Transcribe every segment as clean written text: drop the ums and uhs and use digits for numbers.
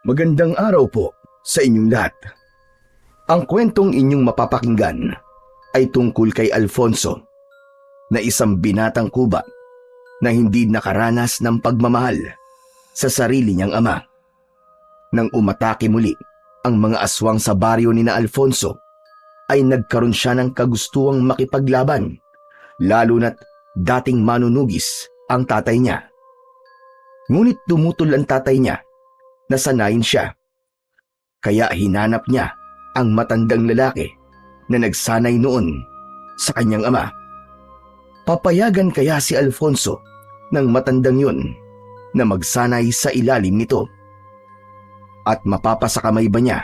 Magandang araw po sa inyong lahat. Ang kwentong inyong mapapakinggan ay tungkol kay Alfonso, na isang binatang kuba na hindi nakaranas ng pagmamahal sa sarili niyang ama. Nang umatake muli ang mga aswang sa baryo ni na Alfonso, ay nagkaroon siya ng kagustuang makipaglaban, lalo na't dating manunugis ang tatay niya. Ngunit tumutol ang tatay niya, nasanayin siya. Kaya hinanap niya ang matandang lalaki na nagsanay noon sa kanyang ama. Papayagan kaya si Alfonso ng matandang yun na magsanay sa ilalim nito? At mapapasakamay ba niya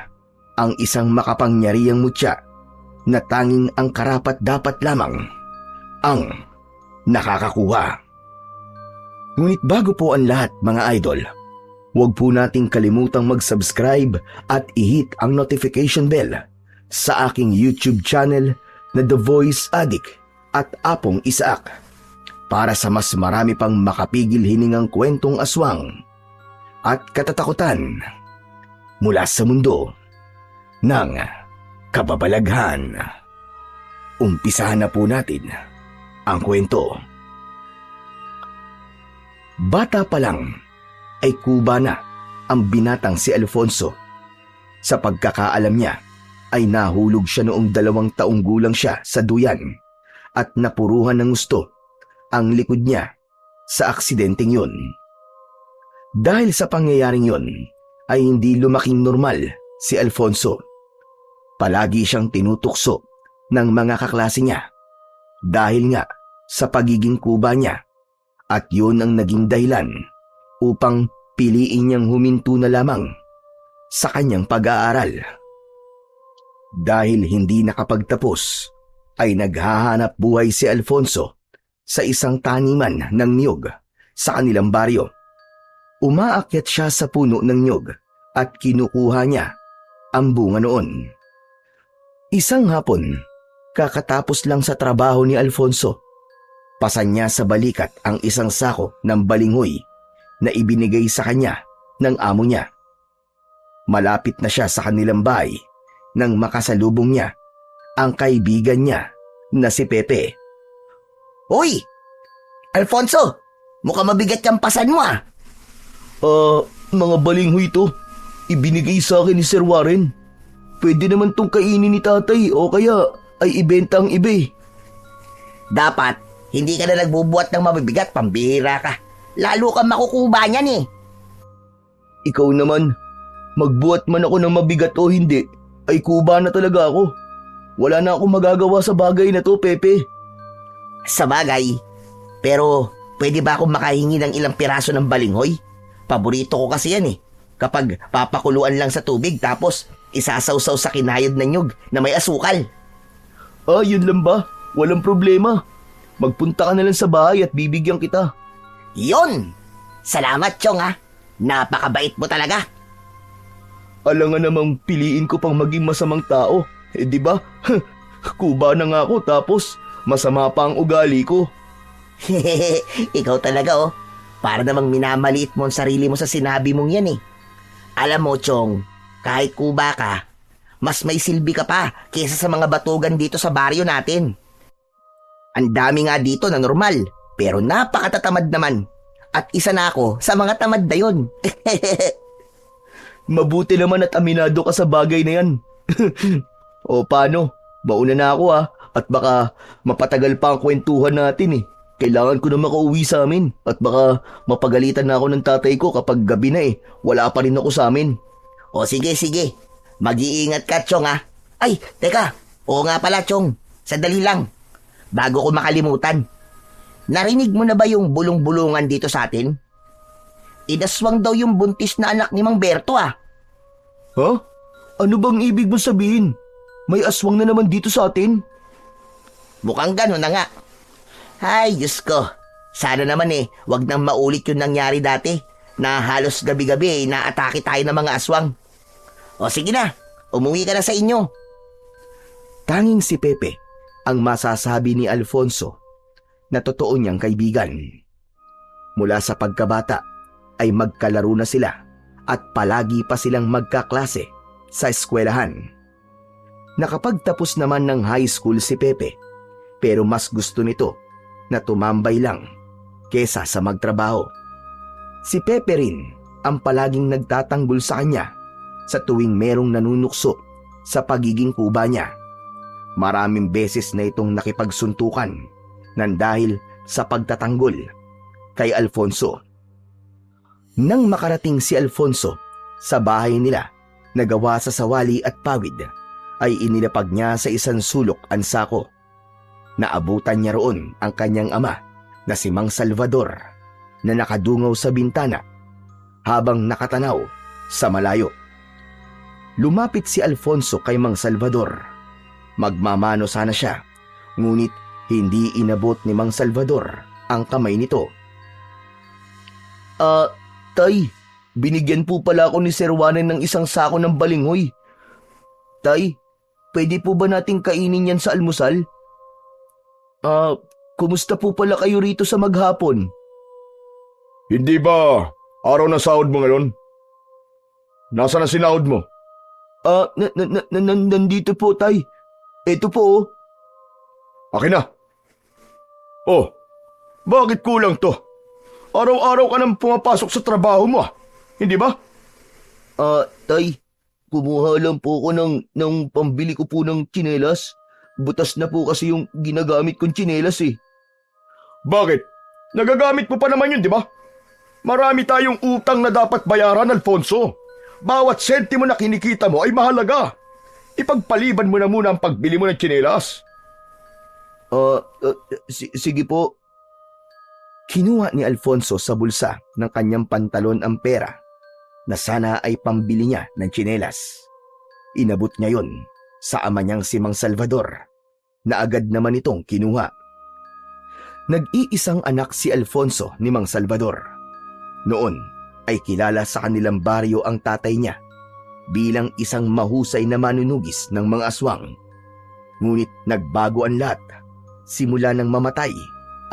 ang isang makapangyarihang mutya na tanging ang karapat-dapat lamang ang nakakakuha? Ngunit bago po ang lahat, mga idol, huwag po nating kalimutang mag-subscribe at i-hit ang notification bell sa aking YouTube channel na The Voice Addict at Apong Isaak para sa mas marami pang makapigil hiningang kwentong aswang at katatakutan mula sa mundo ng kababalaghan. Umpisahan na po natin ang kwento. Bata pa lang ay kuba na ang binatang si Alfonso. Sa pagkakaalam niya ay nahulog siya noong 2 taong gulang siya sa duyan at napuruhan ng gusto ang likod niya sa aksidenteng yun. Dahil sa pangyayaring yun ay hindi lumaking normal si Alfonso. Palagi siyang tinutukso ng mga kaklase niya dahil nga sa pagiging kuba niya, at yun ang naging dahilan upang piliin niyang huminto na lamang sa kanyang pag-aaral. Dahil hindi nakapagtapos, ay naghahanap buhay si Alfonso sa isang taniman ng niyog sa kanilang baryo. Umaakyat siya sa puno ng niyog at kinukuha niya ang bunga noon. Isang hapon, kakatapos lang sa trabaho ni Alfonso, pasan niya sa balikat ang isang sako ng balinghoy na ibinigay sa kanya ng amo niya. Malapit na siya sa kanilang bahay nang makasalubong niya ang kaibigan niya na si Pepe. Hoy! Alfonso! Mukhang mabigat yung pasan mo ah! Mga balinghoy to. Ibinigay sa akin ni Sir Warren. Pwede naman tong kainin ni tatay o kaya ay ibenta ang iba eh. Dapat, hindi ka na nagbubuhat ng mabibigat, pambihira ka. Lalo kang makukuba niyan eh. Ikaw naman, magbuhat man ako ng mabigat o hindi, ay kuba na talaga ako. Wala na akong magagawa sa bagay na to, Pepe. Sa bagay, pero pwede ba akong makahingi ng ilang piraso ng balinghoy? Paborito ko kasi yan eh. Kapag papakuluan lang sa tubig tapos isasawsaw sa kinayod na nyug na may asukal. Yun lang ba? Walang problema. Magpunta ka na lang sa bahay at bibigyan kita. Yon! Salamat, Chong ha. Napakabait mo talaga. Alangan namang piliin ko pang maging masamang tao. Di ba? Kuba na nga ako tapos masama pa ang ugali ko. Ikaw talaga oh. Para namang minamaliit mo ang sarili mo sa sinabi mong yan eh. Alam mo, Chong, kahit kuba ka, mas may silbi ka pa kaysa sa mga batugan dito sa baryo natin. Ang dami nga dito na normal, pero napakatatamad naman. At isa na ako sa mga tamad na yun. Mabuti naman at aminado ka sa bagay na yan. O paano? Mauna na ako at baka mapatagal pa ang kwentuhan natin eh. Kailangan ko na makauwi sa amin at baka mapagalitan na ako ng tatay ko kapag gabi na eh. Wala pa rin ako sa amin. O sige. Mag-iingat ka, Chong ha. Ay, teka. Oo nga pala, Chong. Sandali lang. Bago ko makalimutan. Narinig mo na ba yung bulong-bulungan dito sa atin? Inaswang daw yung buntis na anak ni Mang Berto ah. Ha? Ano bang ibig mo sabihin? May aswang na naman dito sa atin? Mukhang gano'n na nga. Ay, Diyos ko. Sana naman eh, wag nang maulit yung nangyari dati na halos gabi-gabi naatake tayo ng mga aswang. O sige na, umuwi ka na sa inyo. Tanging si Pepe ang masasabi ni Alfonso na totoo niyang kaibigan. Mula sa pagkabata ay magkalaro na sila at palagi pa silang magkaklase sa eskwelahan. Nakapagtapos naman ng high school si Pepe, pero mas gusto nito na tumambay lang kesa sa magtrabaho. Si Pepe rin ang palaging nagtatanggol sa kanya sa tuwing merong nanunukso sa pagiging kuba niya. Maraming beses na itong nakipagsuntukan nang dahil sa pagtatanggol kay Alfonso. Nang makarating si Alfonso sa bahay nila na gawa sa sawali at pawid, ay inilapag niya sa isang sulok ang sako. Naabutan niya roon ang kanyang ama na si Mang Salvador na nakadungaw sa bintana habang nakatanaw sa malayo. Lumapit si Alfonso kay Mang Salvador. Magmamano sana siya, ngunit hindi inabot ni Mang Salvador ang kamay nito. Tay, binigyan po pala ako ni Sir Juanen ng isang sako ng balinghoy. Tay, pwede po ba nating kainin yan sa almusal? Kumusta po pala kayo rito sa maghapon? Hindi ba araw na sahod mo ngayon? Nasaan ang sinahod mo? Nandito po, tay. Ito po, oh. Akin na. Oh, bakit kulang to? Araw-araw ka nang pumapasok sa trabaho mo, hindi ba? Tay, kumuha lang po ako ng pambili ko po ng tsinelas. Butas na po kasi yung ginagamit kong tsinelas eh. Bakit? Nagagamit mo pa naman yun, di ba? Marami tayong utang na dapat bayaran, Alfonso. Bawat sentimo na kinikita mo ay mahalaga. Ipagpaliban mo na muna ang pagbili mo ng tsinelas. Sige po. Kinuha ni Alfonso sa bulsa ng kanyang pantalon ang pera na sana ay pambili niya ng tsinelas. Inabot niya yon sa ama niyang si Mang Salvador na agad naman itong kinuha. Nag-iisang anak si Alfonso ni Mang Salvador. Noon ay kilala sa kanilang baryo ang tatay niya bilang isang mahusay na manunugis ng mga aswang. Ngunit nagbago ang lahat simula nang mamatay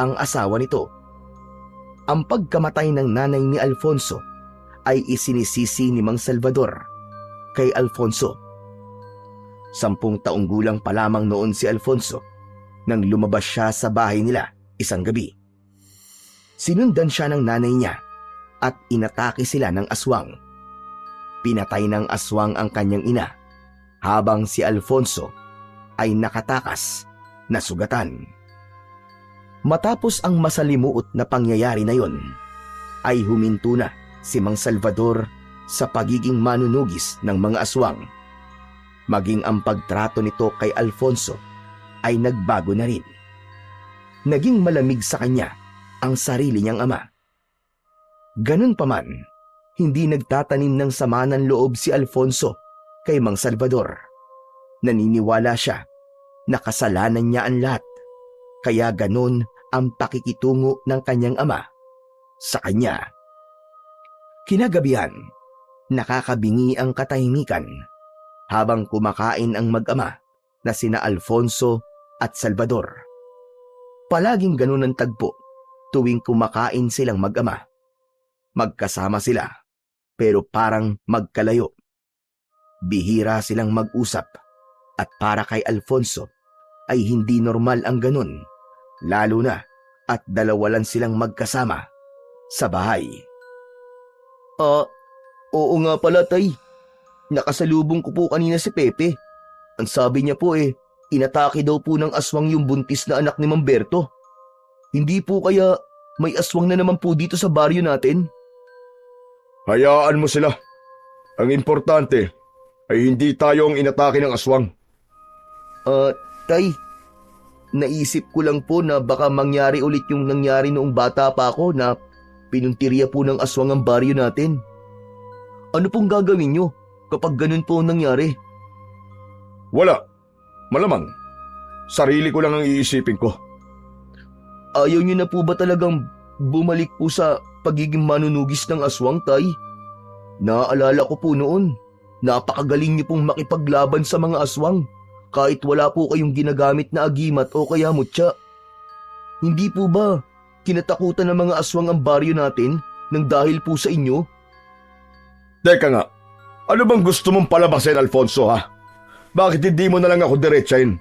ang asawa nito. Ang pagkamatay ng nanay ni Alfonso ay isinisisi ni Mang Salvador kay Alfonso. 10 taong gulang pa lamang noon si Alfonso nang lumabas siya sa bahay nila isang gabi. Sinundan siya ng nanay niya at inatake sila ng aswang. Pinatay ng aswang ang kanyang ina habang si Alfonso ay nakatakas na sugatan. Matapos ang masalimuot na pangyayari na yon, ay huminto na si Mang Salvador sa pagiging manunugis ng mga aswang. Maging ang pagtrato nito kay Alfonso ay nagbago na rin. Naging malamig sa kanya ang sarili niyang ama. Ganun pa man, hindi nagtatanim ng sama ng loob si Alfonso kay Mang Salvador. Naniniwala siya na kasalanan niya ang lahat, kaya ganun ang pakikitungo ng kanyang ama sa kanya. Kinagabihan, nakakabingi ang katahimikan habang kumakain ang mag-ama na sina Alfonso at Salvador. Palaging ganun ang tagpo tuwing kumakain silang mag-ama. Magkasama sila pero parang magkalayo. Bihira silang mag-usap at para kay Alfonso ay hindi normal ang ganun, lalo na at dalawa lang silang magkasama sa bahay. Oo nga pala, tay. Nakasalubong ko po kanina si Pepe. Ang sabi niya po inatake daw po ng aswang yung buntis na anak ni Mamberto. Hindi po kaya may aswang na naman po dito sa baryo natin? Hayaan mo sila. Ang importante ay hindi tayo ang inatake ng aswang. Tay, naisip ko lang po na baka mangyari ulit yung nangyari noong bata pa ako na pinuntirya po ng aswang ang baryo natin. Ano pong gagawin nyo kapag ganun po ang nangyari? Wala. Malamang. Sarili ko lang ang iisipin ko. Ayaw nyo na po ba talagang bumalik po sa pagiging manunugis ng aswang, tay? Naaalala ko po noon, napakagaling niyo pong makipaglaban sa mga aswang kahit wala po kayong ginagamit na agimat o kaya mutya. Hindi po ba kinatakutan ng mga aswang ang baryo natin nang dahil po sa inyo? Teka nga, ano bang gusto mong palabasin, Alfonso, ha? Bakit hindi mo na lang ako diretsahin?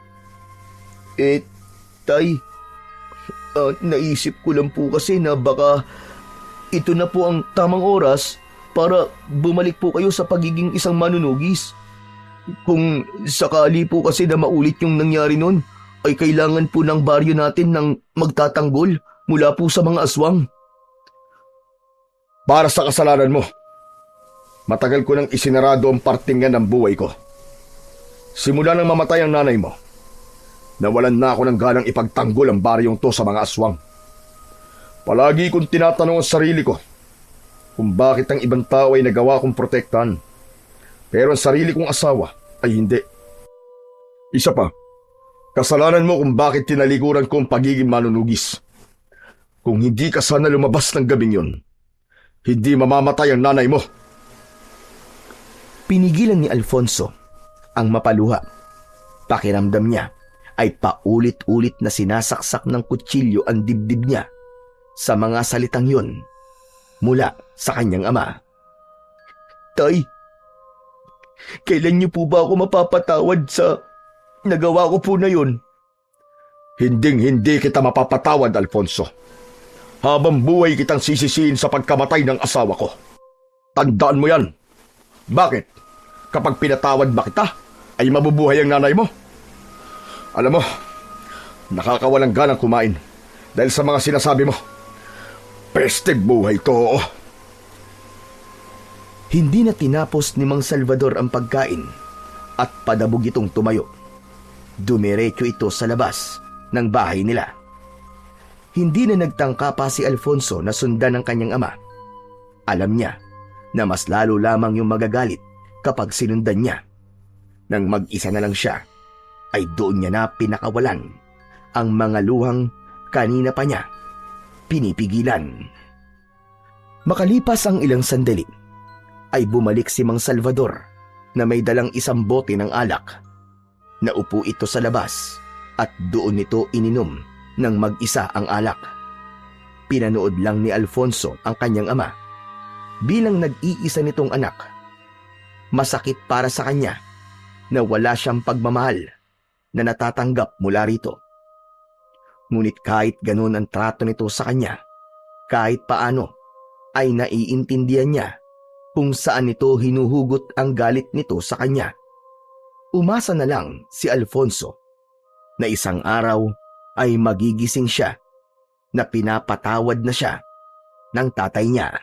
Tay, naisip ko lang po kasi na baka ito na po ang tamang oras para bumalik po kayo sa pagiging isang manunugis. Kung sakali po kasi na maulit yung nangyari nun, ay kailangan po ng baryo natin ng magtatanggol mula po sa mga aswang. Para sa kasalanan mo, matagal ko nang isinarado ang partingan ng buhay ko. Simula nang mamatay ang nanay mo, nawalan na ako ng ganang ipagtanggol ang baryong to sa mga aswang. Palagi kong tinatanong ang sarili ko kung bakit ang ibang tao ay nagawa kong protektahan, pero ang sarili kong asawa ay hindi. Isa pa, kasalanan mo kung bakit tinalikuran ko ang pagiging manunugis. Kung hindi ka sana lumabas ng gabing yun, hindi mamamatay ang nanay mo. Pinigilan ni Alfonso ang mapaluha. Pakiramdam niya ay paulit-ulit na sinasaksak ng kutsilyo ang dibdib niya sa mga salitang yun mula sa kanyang ama. Tay, kailan niyo po ba ako mapapatawad sa nagawa ko po na yun? Hinding-hindi kita mapapatawad, Alfonso. Habang buhay kitang sisisihin sa pagkamatay ng asawa ko. Tandaan mo yan. Bakit? Kapag pinatawad ba kita, ay mabubuhay ang nanay mo? Alam mo, nakakawalang ganang kumain dahil sa mga sinasabi mo. Peste buhay to. Hindi na tinapos ni Mang Salvador ang pagkain at padabog itong tumayo. Dumiretso ito sa labas ng bahay nila. Hindi na nagtangka pa si Alfonso na sundan ng kanyang ama. Alam niya na mas lalo lamang yung magagalit kapag sinundan niya. Nang mag-isa na lang siya, ay doon niya na pinakawalan ang mga luhang kanina pa niya pinipigilan. Makalipas ang ilang sandali, ay bumalik si Mang Salvador na may dalang isang bote ng alak. Naupo ito sa labas at doon nito ininom ng mag-isa ang alak. Pinanood lang ni Alfonso ang kanyang ama. Bilang nag-iisa nitong anak, masakit para sa kanya na wala siyang pagmamahal na natatanggap mula rito. Ngunit kahit ganun ang trato nito sa kanya, kahit paano ay naiintindihan niya kung saan nito hinuhugot ang galit nito sa kanya. Umasa na lang si Alfonso na isang araw ay magigising siya na pinapatawad na siya ng tatay niya.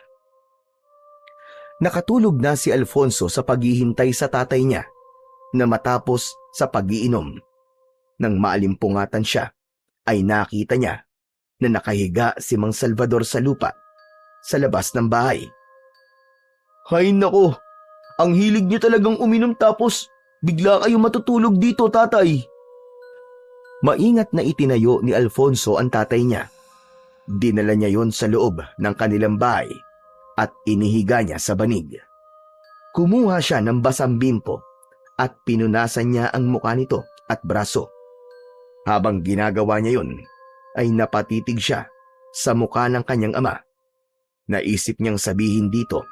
Nakatulog na si Alfonso sa paghihintay sa tatay niya na matapos sa pag-iinom. Nang maalimpungatan siya, ay nakita niya na nakahiga si Mang Salvador sa lupa sa labas ng bahay. Hay nako, ang hilig niyo talagang uminom tapos bigla kayo matutulog dito, tatay. Maingat na itinayo ni Alfonso ang tatay niya. Dinala niya yon sa loob ng kanilang bahay at inihiga niya sa banig. Kumuha siya ng basang bimpo at pinunasan niya ang mukha nito at braso. Habang ginagawa niya yon, ay napatitig siya sa mukha ng kanyang ama. Naisip niyang sabihin dito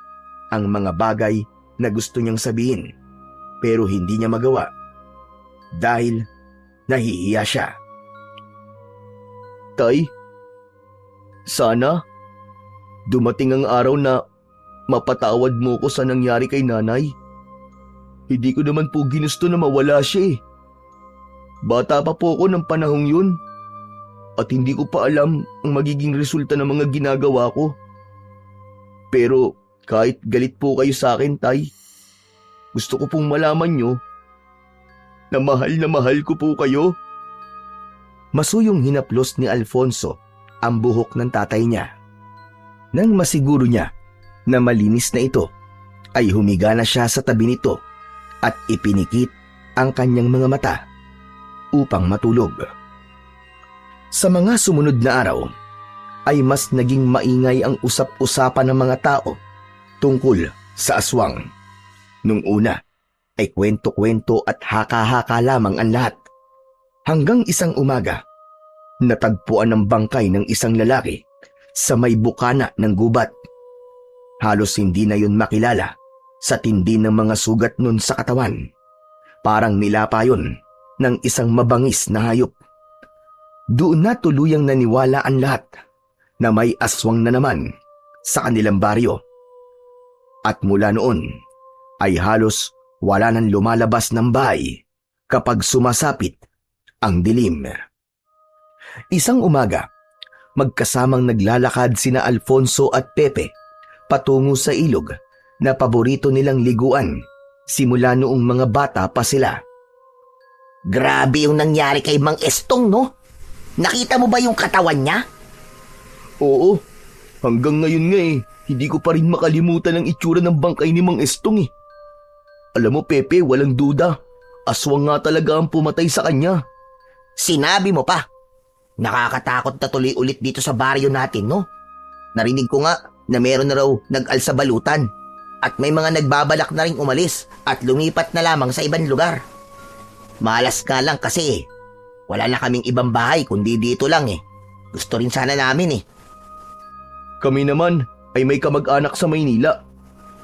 ang mga bagay na gusto niyang sabihin, pero hindi niya magawa dahil nahihiya siya. Tay, sana dumating ang araw na mapatawad mo ko sa nangyari kay nanay. Hindi ko naman po ginusto na mawala siya eh. Bata pa po ako ng panahong yun at hindi ko pa alam ang magiging resulta ng mga ginagawa ko. Pero kahit galit po kayo sa akin, tay, gusto ko pong malaman nyo na mahal ko po kayo. Masuyong hinaplos ni Alfonso ang buhok ng tatay niya. Nang masiguro niya na malinis na ito, ay humiga na siya sa tabi nito at ipinikit ang kanyang mga mata upang matulog. Sa mga sumunod na araw, ay mas naging maingay ang usap-usapan ng mga tao tungkol sa aswang. Nung una, ay kwento-kwento at haka-haka lamang ang lahat. Hanggang isang umaga, natagpuan ng bangkay ng isang lalaki sa may bukana ng gubat. Halos hindi na yun makilala Sa tindi ng mga sugat nun sa katawan, parang nilapa yun ng isang mabangis na hayop. Doon na tuluyang naniwala ang lahat na may aswang na naman sa kanilang baryo. At mula noon ay halos wala nang lumalabas ng bahay kapag sumasapit ang dilim. Isang umaga, magkasamang naglalakad sina Alfonso at Pepe patungo sa ilog na paborito nilang liguan simula noong mga bata pa sila. Grabe yung nangyari kay Mang Estong, no? Nakita mo ba yung katawan niya? Oo, hanggang ngayon nga hindi ko pa rin makalimutan ang itsura ng bangkay ni Mang Estong . Alam mo Pepe, walang duda, aswang nga talaga ang pumatay sa kanya. Sinabi mo pa. Nakakatakot na tuloy ulit dito sa baryo natin, no? Narinig ko nga na meron na raw nag-alsa balutan at may mga nagbabalak na rin umalis at lumipat na lamang sa ibang lugar. Malas nga lang kasi wala na kaming ibang bahay kundi dito lang . Gusto rin sana namin . Kami naman ay may kamag-anak sa Maynila,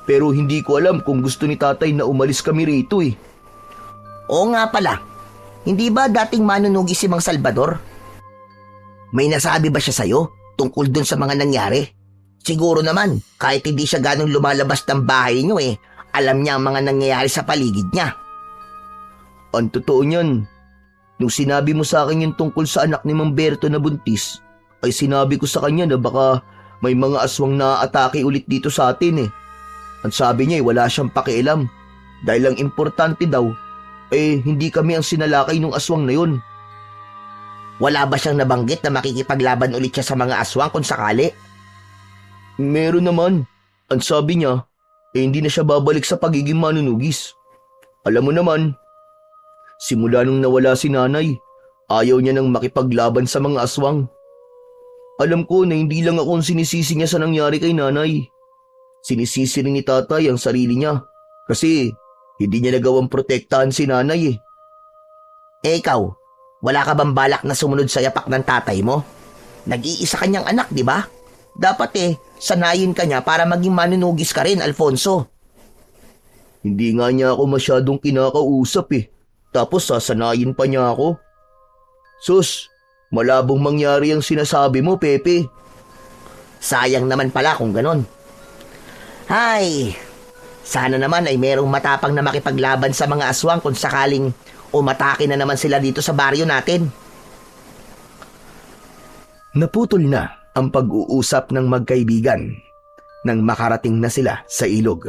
pero hindi ko alam kung gusto ni tatay na umalis kami rito . Oo nga pala, hindi ba dating manunugi si Mang Salvador? May nasabi ba siya sa'yo tungkol dun sa mga nangyari? Siguro naman, kahit hindi siya ganong lumalabas ng bahay niyo alam niya ang mga nangyayari sa paligid niya. Ang totoo niyan, nung sinabi mo sa akin yung tungkol sa anak ni Mang Berto na buntis, ay sinabi ko sa kanya na baka may mga aswang na atake ulit dito sa atin . Ang sabi niya wala siyang pakialam dahil ang importante daw hindi kami ang sinalakay ng aswang na yun. Wala ba siyang nabanggit na makikipaglaban ulit siya sa mga aswang kung sakali? Meron naman. Ang sabi niya, hindi na siya babalik sa pagiging manunugis. Alam mo naman, simula nung nawala si nanay, ayaw niya nang makipaglaban sa mga aswang. Alam ko na hindi lang ako ang sinisisi niya sa nangyari kay nanay. Sinisisi rin ni tatay ang sarili niya kasi hindi niya nagawang protektahan si nanay . Ikaw, wala ka bang balak na sumunod sa yapak ng tatay mo? Nag-iisa kanyang anak, di ba? Dapat sanayin ka niya para maging manunugis ka rin, Alfonso. Hindi nga niya ako masyadong kinakausap . Tapos sasanayin pa niya ako. Sus, malabong mangyari ang sinasabi mo, Pepe. Sayang naman pala kung ganon. Ay, sana naman ay merong matapang na makipaglaban sa mga aswang kung sakaling umatake na naman sila dito sa baryo natin. Naputol na ang pag-uusap ng magkaibigan nang makarating na sila sa ilog.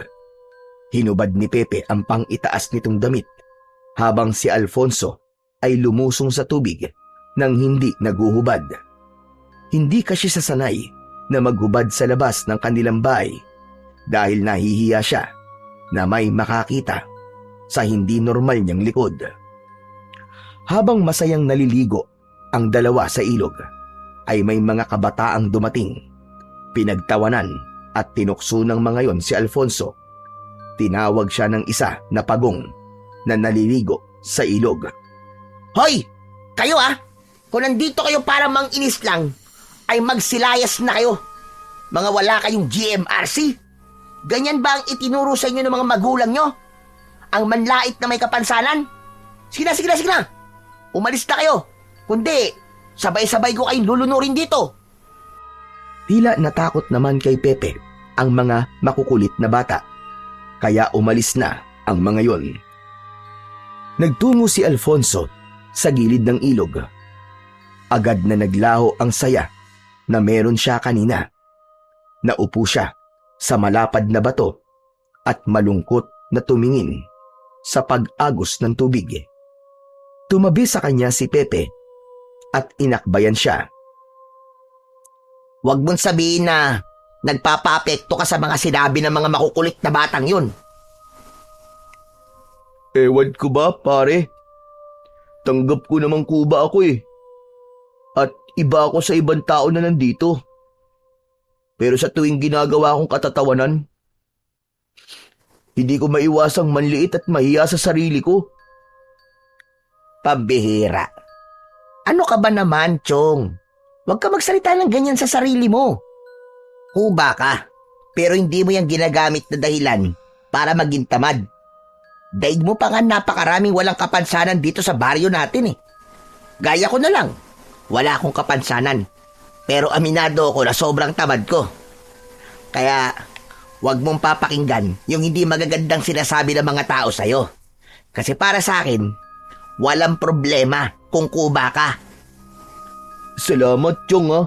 Hinubad ni Pepe ang pang-itaas nitong damit habang si Alfonso ay lumusong sa tubig nang hindi naguhubad. Hindi kasi sasanay na maghubad sa labas ng kanilang bahay dahil nahihiya siya na may makakita sa hindi normal niyang likod. Habang masayang naliligo ang dalawa sa ilog, ay may mga kabataang dumating. Pinagtawanan at tinukso ng mga yon si Alfonso. Tinawag siya ng isa na pagong na naliligo sa ilog. Hoy! Kayo Kung nandito kayo para mang-inis lang, ay magsilayas na kayo. Mga wala kayong GMRC. Ganyan ba ang itinuro sa inyo ng mga magulang nyo? Ang manlait na may kapansanan? Sige na. Umalis na kayo. Kundi, sabay-sabay ko kayong lulunurin dito. Tila natakot naman kay Pepe ang mga makukulit na bata, kaya umalis na ang mga yon. Nagtungo si Alfonso sa gilid ng ilog. Agad na naglaho ang saya na meron siya kanina. Naupo siya sa malapad na bato at malungkot na tumingin sa pag-agos ng tubig. Tumabi sa kanya si Pepe at inakbayan siya. Huwag mong sabihin na nagpapa-apekto ka sa mga sinabi ng mga makukulit na batang yun. Ewan ko ba, pare? Tanggap ko namang kuba ako . At iba ako sa ibang tao na nandito. Pero sa tuwing ginagawa kong katatawanan, hindi ko maiwasang manliit at mahiya sa sarili ko. Pambihira. Ano ka ba naman, Chong? Huwag ka magsalita ng ganyan sa sarili mo. Kuba ka, pero hindi mo yung ginagamit na dahilan para maging tamad. Daig mo pa nga napakaraming walang kapansanan dito sa baryo natin eh. Gaya ko na lang, wala akong kapansanan. Pero aminado ako na sobrang tamad ko. Kaya, wag mong papakinggan yung hindi magagandang sinasabi ng mga tao sa'yo. Kasi para sa akin, walang problema kung kuba ka. Salamat, Chong ha.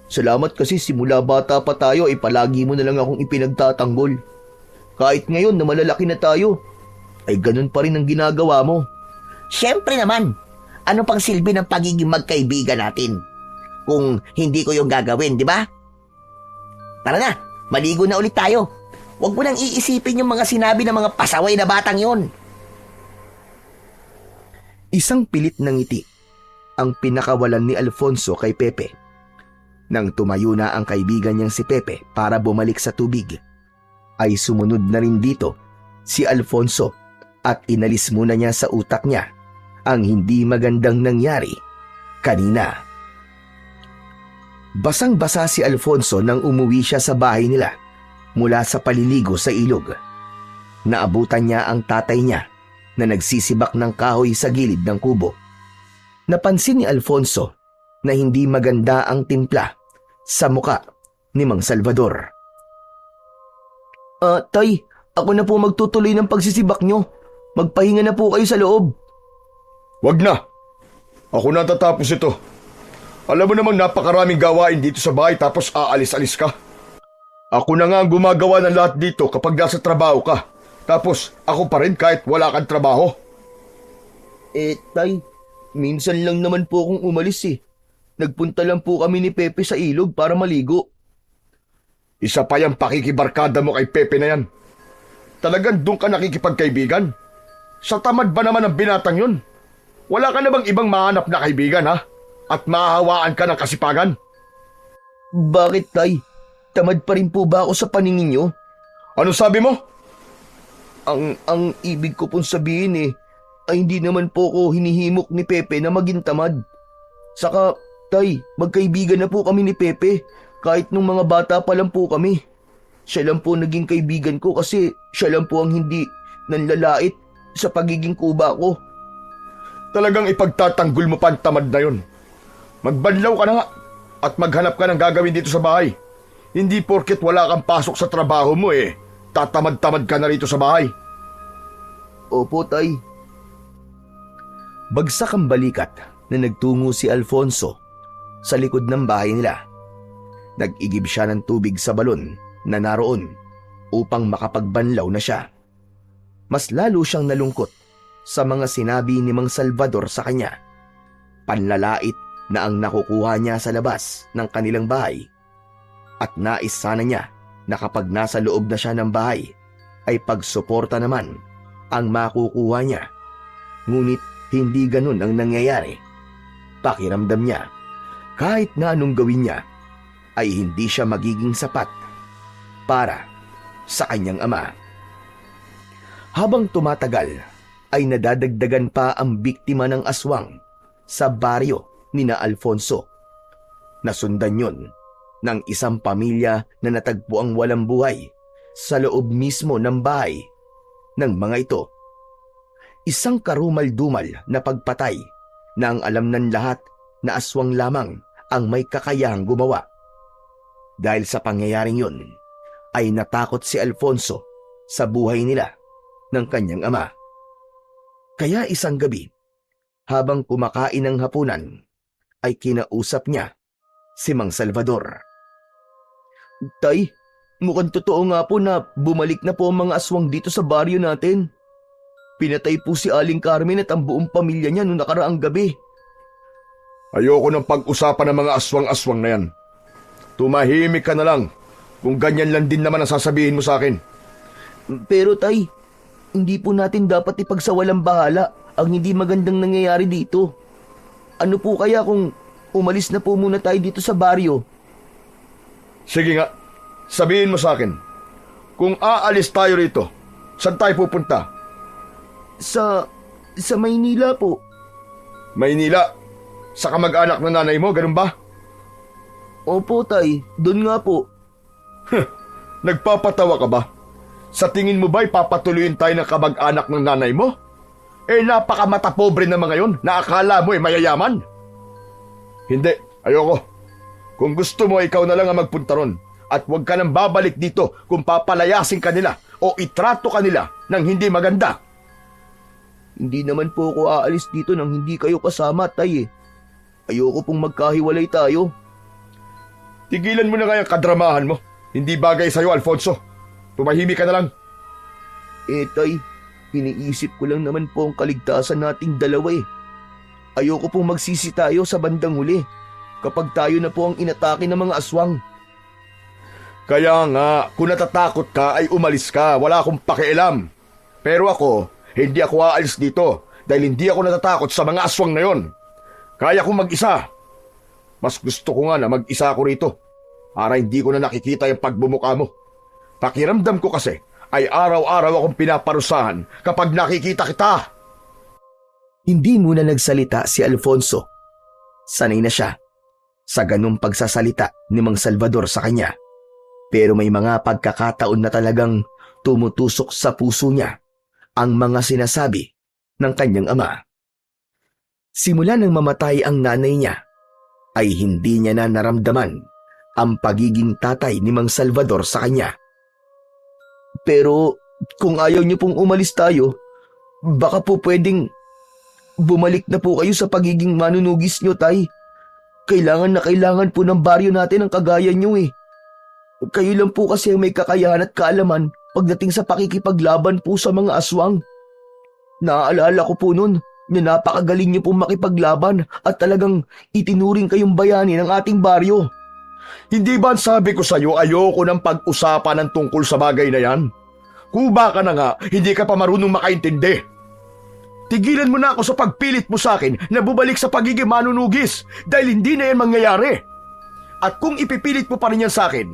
Salamat kasi simula bata pa tayo ay palagi mo na lang akong ipinagtatanggol. Kahit ngayon na malalaki na tayo, ay ganun pa rin ang ginagawa mo. Siyempre naman, ano pang silbi ng pagiging magkaibigan natin? Kung hindi ko yung gagawin, di ba? Tara na, maligo na ulit tayo. Huwag mo nang iisipin yung mga sinabi ng mga pasaway na batang yon. Isang pilit na ngiti ang pinakawalan ni Alfonso kay Pepe. Nang tumayo na ang kaibigan niyang si Pepe para bumalik sa tubig, ay sumunod na rin dito si Alfonso at inalis muna niya sa utak niya ang hindi magandang nangyari kanina. Basang-basa si Alfonso nang umuwi siya sa bahay nila mula sa paliligo sa ilog. Naabutan niya ang tatay niya na nagsisibak ng kahoy sa gilid ng kubo. Napansin ni Alfonso na hindi maganda ang timpla sa muka ni Mang Salvador. Tay, ako na po magtutuloy ng pagsisibak nyo. Magpahinga na po kayo sa loob. Wag na. Ako na tatapos ito. Alam mo namang napakaraming gawain dito sa bahay tapos aalis-alis ka. Ako na nga ang gumagawa ng lahat dito kapag nasa trabaho ka. Tapos ako pa rin kahit wala kang trabaho. Tay, minsan lang naman po akong umalis eh. Nagpunta lang po kami ni Pepe sa ilog para maligo. Isa pa yung pakikibarkada mo kay Pepe na yan. Talagang doon ka nakikipagkaibigan? Sa tamad ba naman ang binatang yun? Wala ka na bang ibang mahanap na kaibigan ha? At mahahawaan ka ng kasipagan? Bakit, Tay? Tamad pa rin po ba ako sa paningin nyo? Ano sabi mo? Ang ibig ko pong sabihin ay hindi naman po ko hinihimok ni Pepe na maging tamad. Saka, Tay, magkaibigan na po kami ni Pepe kahit nung mga bata pa lang po kami. Siya lang po naging kaibigan ko kasi siya lang po ang hindi nanlalait sa pagiging kuba ko. Talagang ipagtatanggol mo pa ang tamad na yun. Magbanlaw ka na nga at maghanap ka ng gagawin dito sa bahay. Hindi porket wala kang pasok sa trabaho mo tatamad-tamad ka na rito sa bahay. Opo, Tay. Bagsak ang balikat na nagtungo si Alfonso sa likod ng bahay nila. Nag-igib siya ng tubig sa balon na naroon upang makapagbanlaw na siya. Mas lalo siyang nalungkot sa mga sinabi ni Mang Salvador sa kanya. Panlalait na ang nakukuha niya sa labas ng kanilang bahay. At nais sana niya na kapag nasa loob na siya ng bahay ay pagsuporta naman ang makukuha niya. Ngunit hindi ganun ang nangyayari. Pakiramdam niya, kahit na anong gawin niya, ay hindi siya magiging sapat para sa kanyang ama. Habang tumatagal, ay nadadagdagan pa ang biktima ng aswang sa baryo ni na Alfonso. Nasundan yun ng isang pamilya na natagpo ang walang buhay sa loob mismo ng bahay ng mga ito. Isang karumal-dumal na pagpatay na ang alam ng lahat na aswang lamang ang may kakayahang gumawa. Dahil sa pangyayaring yun, ay natakot si Alfonso sa buhay nila ng kanyang ama. Kaya isang gabi, habang kumakain ng hapunan, ay kinausap niya si Mang Salvador. Tay, mukhang totoo nga po na bumalik na po ang mga aswang dito sa baryo natin. Pinatay po si Aling Carmen at ang buong pamilya niya noong nakaraang gabi. Ayoko ng pag-usapan ng mga aswang-aswang na yan. Tumahimik ka na lang kung ganyan lang din naman ang sasabihin mo sa akin. Pero Tay, hindi po natin dapat ipagsawalang bahala ang hindi magandang nangyayari dito. Ano po kaya kung umalis na po muna tayo dito sa baryo? Sige nga, sabihin mo sa akin. Kung aalis tayo rito, saan tayo pupunta? Sa Maynila po. Maynila? Sa kamag-anak ng nanay mo, ganun ba? Opo, Tay. Doon nga po. Nagpapatawa ka ba? Sa tingin mo ba'y papatuloyin tayo ng kamag-anak ng nanay mo? Napakamata pobre na mga yon na akala mo mayayaman. Hindi, ayoko. Kung gusto mo, ikaw na lang ang magpunta ron. At huwag ka nang babalik dito kung papalayasin ka nila o itrato ka nila ng hindi maganda. Hindi naman po ako aalis dito nang hindi kayo kasama, tay eh. Ayoko pong magkahiwalay tayo. Tigilan mo na kaya kadramahan mo. Hindi bagay sa'yo, Alfonso. Tumahimik ka na lang. Tay, iniisip ko lang naman po ang kaligtasan nating dalawa eh. Ayoko pong magsisi tayo sa bandang huli kapag tayo na po ang inatake ng mga aswang. Kaya nga, kung natatakot ka ay umalis ka. Wala akong pakialam. Pero ako, hindi ako aalis dito dahil hindi ako natatakot sa mga aswang na yon. Kaya kong mag-isa. Mas gusto ko nga na mag-isa ako rito para hindi ko na nakikita yung pagbumuka mo. Pakiramdam ko kasi ay araw-araw akong pinaparusahan kapag nakikita kita. Hindi muna nagsalita si Alfonso. Sanay na siya sa ganung pagsasalita ni Mang Salvador sa kanya. Pero may mga pagkakataon na talagang tumutusok sa puso niya ang mga sinasabi ng kanyang ama. Simula nang mamatay ang nanay niya, ay hindi niya na naramdaman ang pagiging tatay ni Mang Salvador sa kanya. Pero kung ayaw niyo pong umalis tayo, baka po pwedeng bumalik na po kayo sa pagiging manunugis niyo, tay. Kailangan na kailangan po ng baryo natin ang kagaya niyo eh. Kayo lang po kasi ang may kakayahan at kaalaman pagdating sa pakikipaglaban po sa mga aswang. Naaalala ko po noon na napakagaling niyo pong makipaglaban at talagang itinuring kayong bayani ng ating baryo. Hindi ba sabi ko sa'yo ayoko ng pag-usapan ng tungkol sa bagay na yan? Kuba ka na nga, hindi ka pa marunong makaintindi. Tigilan mo na ako sa pagpilit mo sa akin na bubalik sa pagiging manunugis dahil hindi na yan mangyayari. At kung ipipilit mo pa rin yan sa akin,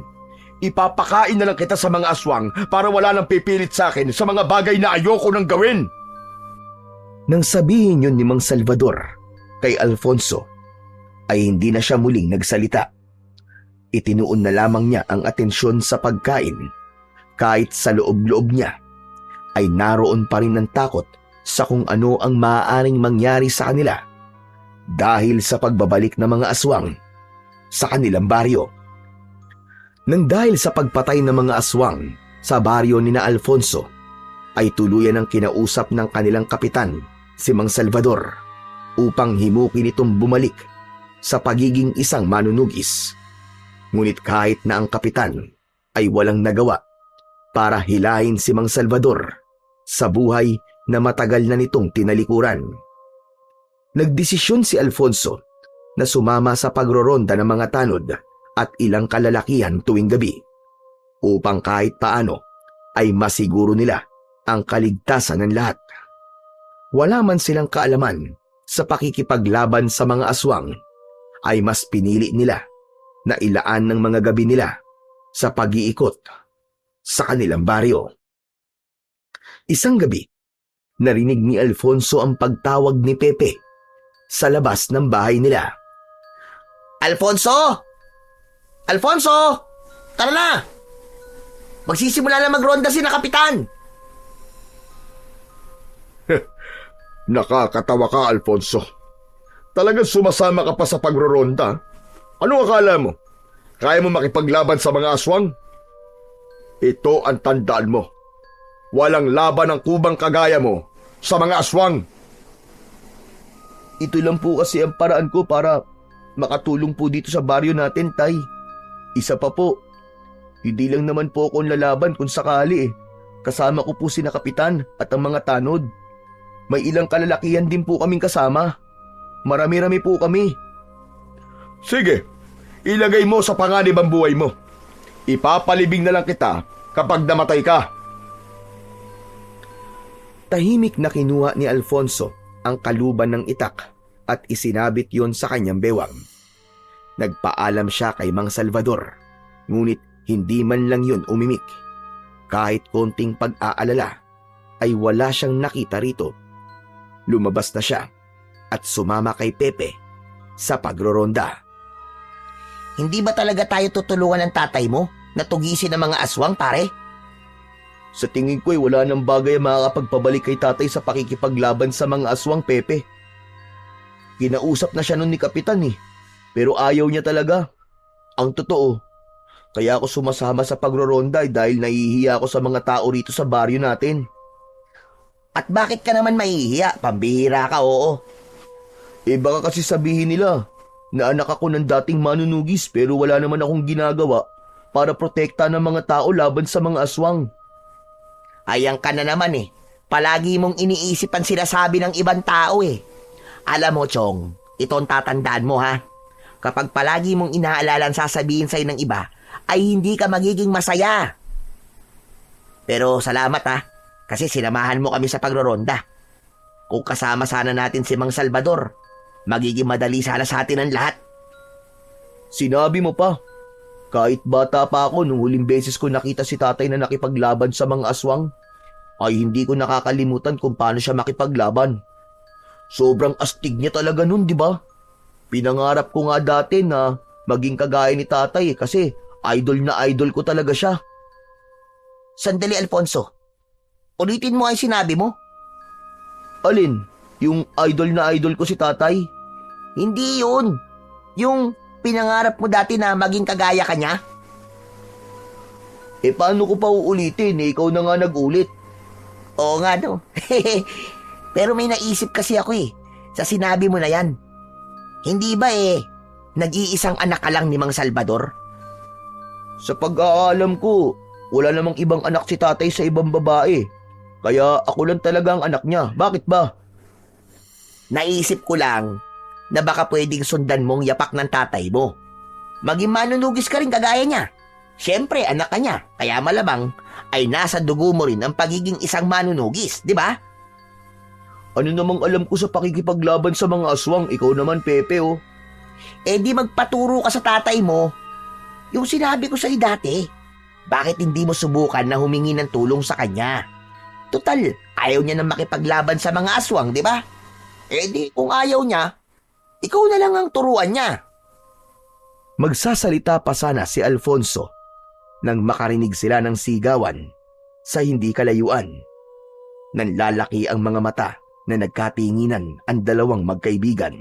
ipapakain na lang kita sa mga aswang para wala nang pipilit sa akin sa mga bagay na ayoko nang gawin. Nang sabihin yun ni Mang Salvador kay Alfonso, ay hindi na siya muling nagsalita. Itinuon na lamang niya ang atensyon sa pagkain. Kahit sa loob-loob niya, ay naroon pa rin ng takot sa kung ano ang maaaring mangyari sa kanila dahil sa pagbabalik ng mga aswang sa kanilang baryo. Nang dahil sa pagpatay ng mga aswang sa baryo ni na Alfonso, ay tuluyan ang kinausap ng kanilang kapitan, si Mang Salvador, upang himukin itong bumalik sa pagiging isang manunugis. Ngunit kahit na ang kapitan ay walang nagawa para hilahin si Mang Salvador sa buhay na matagal na nitong tinalikuran. Nagdesisyon si Alfonso na sumama sa pagroronda ng mga tanod at ilang kalalakihan tuwing gabi upang kahit paano ay masiguro nila ang kaligtasan ng lahat. Wala man silang kaalaman sa pakikipaglaban sa mga aswang, ay mas pinili nila na ilaan ng mga gabi nila sa pag-iikot sa kanilang baryo. Isang gabi, narinig ni Alfonso ang pagtawag ni Pepe sa labas ng bahay nila. Alfonso! Alfonso! Tara na! Magsisimula na magronda si na kapitan! Nakakatawa ka, Alfonso. Talagang sumasama ka pa sa pagroronda. Ano akala mo? Kaya mo makipaglaban sa mga aswang? Ito ang tandaan mo. Walang laban ang kubang kagaya mo sa mga aswang. Ito lang po kasi ang paraan ko para makatulong po dito sa baryo natin, tay. Isa pa po, hindi lang naman po ako lalaban kung sakali eh. Kasama ko po si na kapitan at ang mga tanod. May ilang kalalakihan din po kaming kasama. Marami-rami po kami. Sige, ilagay mo sa panganib ang buhay mo. Ipapalibing na lang kita kapag namatay ka. Tahimik na kinuha ni Alfonso ang kaluban ng itak at isinabit yon sa kanyang bewang. Nagpaalam siya kay Mang Salvador, ngunit hindi man lang yun umimik. Kahit konting pag-aalala ay wala siyang nakita rito. Lumabas na siya at sumama kay Pepe sa pagroronda. Hindi ba talaga tayo tutulungan ng tatay mo na tugisin ang mga aswang, pare? Sa tingin ko wala nang bagay ang makakapagpabalik kay tatay sa pakikipaglaban sa mga aswang, Pepe. Kinausap na siya nun ni Kapitan pero ayaw niya talaga. Ang totoo, kaya ako sumasama sa pagroronda dahil nahihiya ako sa mga tao rito sa baryo natin. At bakit ka naman mahihiya? Pambihira ka, oo. Baka kasi sabihin nila na anak ako ng dating manunugis pero wala naman akong ginagawa para protekta ng mga tao laban sa mga aswang. Ayan ka na naman Palagi mong iniisip ang sinasabi ng ibang tao Alam mo, Chong, ito ang tatandaan mo ha. Kapag palagi mong inaalala ang sasabihin sa'yo ng iba, ay hindi ka magiging masaya. Pero salamat kasi sinamahan mo kami sa pagroronda. Kung kasama sana natin si Mang Salvador, magiging madali sana sa atin ang lahat. Sinabi mo pa, kahit bata pa ako nung huling beses ko nakita si tatay na nakipaglaban sa mga aswang, ay hindi ko nakakalimutan kung paano siya makipaglaban. Sobrang astig niya talaga nun, di ba? Pinangarap ko nga dati na maging kagaya ni tatay kasi idol na idol ko talaga siya. Sandali, Alfonso. Ulitin mo ay sinabi mo. Alin? Yung idol na idol ko si tatay? Hindi yun. Yung pinangarap mo dati na maging kagaya ka niya. Paano ko pa uulitin? Ikaw na nga nag-ulit. Oo nga no. Pero may naisip kasi ako sa sinabi mo na yan. Hindi ba nag-iisang anak ka lang ni Mang Salvador? Sa pag-aalam ko, wala namang ibang anak si tatay sa ibang babae. Kaya ako lang talaga ang anak niya. Bakit ba? Naisip ko lang na baka pwedeng sundan mong yapak ng tatay mo. Maging manunugis ka rin kagaya niya. Siyempre, anak ka niya. Kaya malamang ay nasa dugo mo rin ang pagiging isang manunugis, di ba? Ano namang alam ko sa pakikipaglaban sa mga aswang? Ikaw naman, Pepe, Di magpaturo ka sa tatay mo. Yung sinabi ko sa'yo dati, bakit hindi mo subukan na humingi ng tulong sa kanya? Total, ayaw niya na makipaglaban sa mga aswang, di ba? Di kung ayaw niya, ikaw na lang ang turuan niya. Magsasalita pa sana si Alfonso nang makarinig sila ng sigawan sa hindi kalayuan. Nanlalaki ang mga mata na nagkatinginan ang dalawang magkaibigan.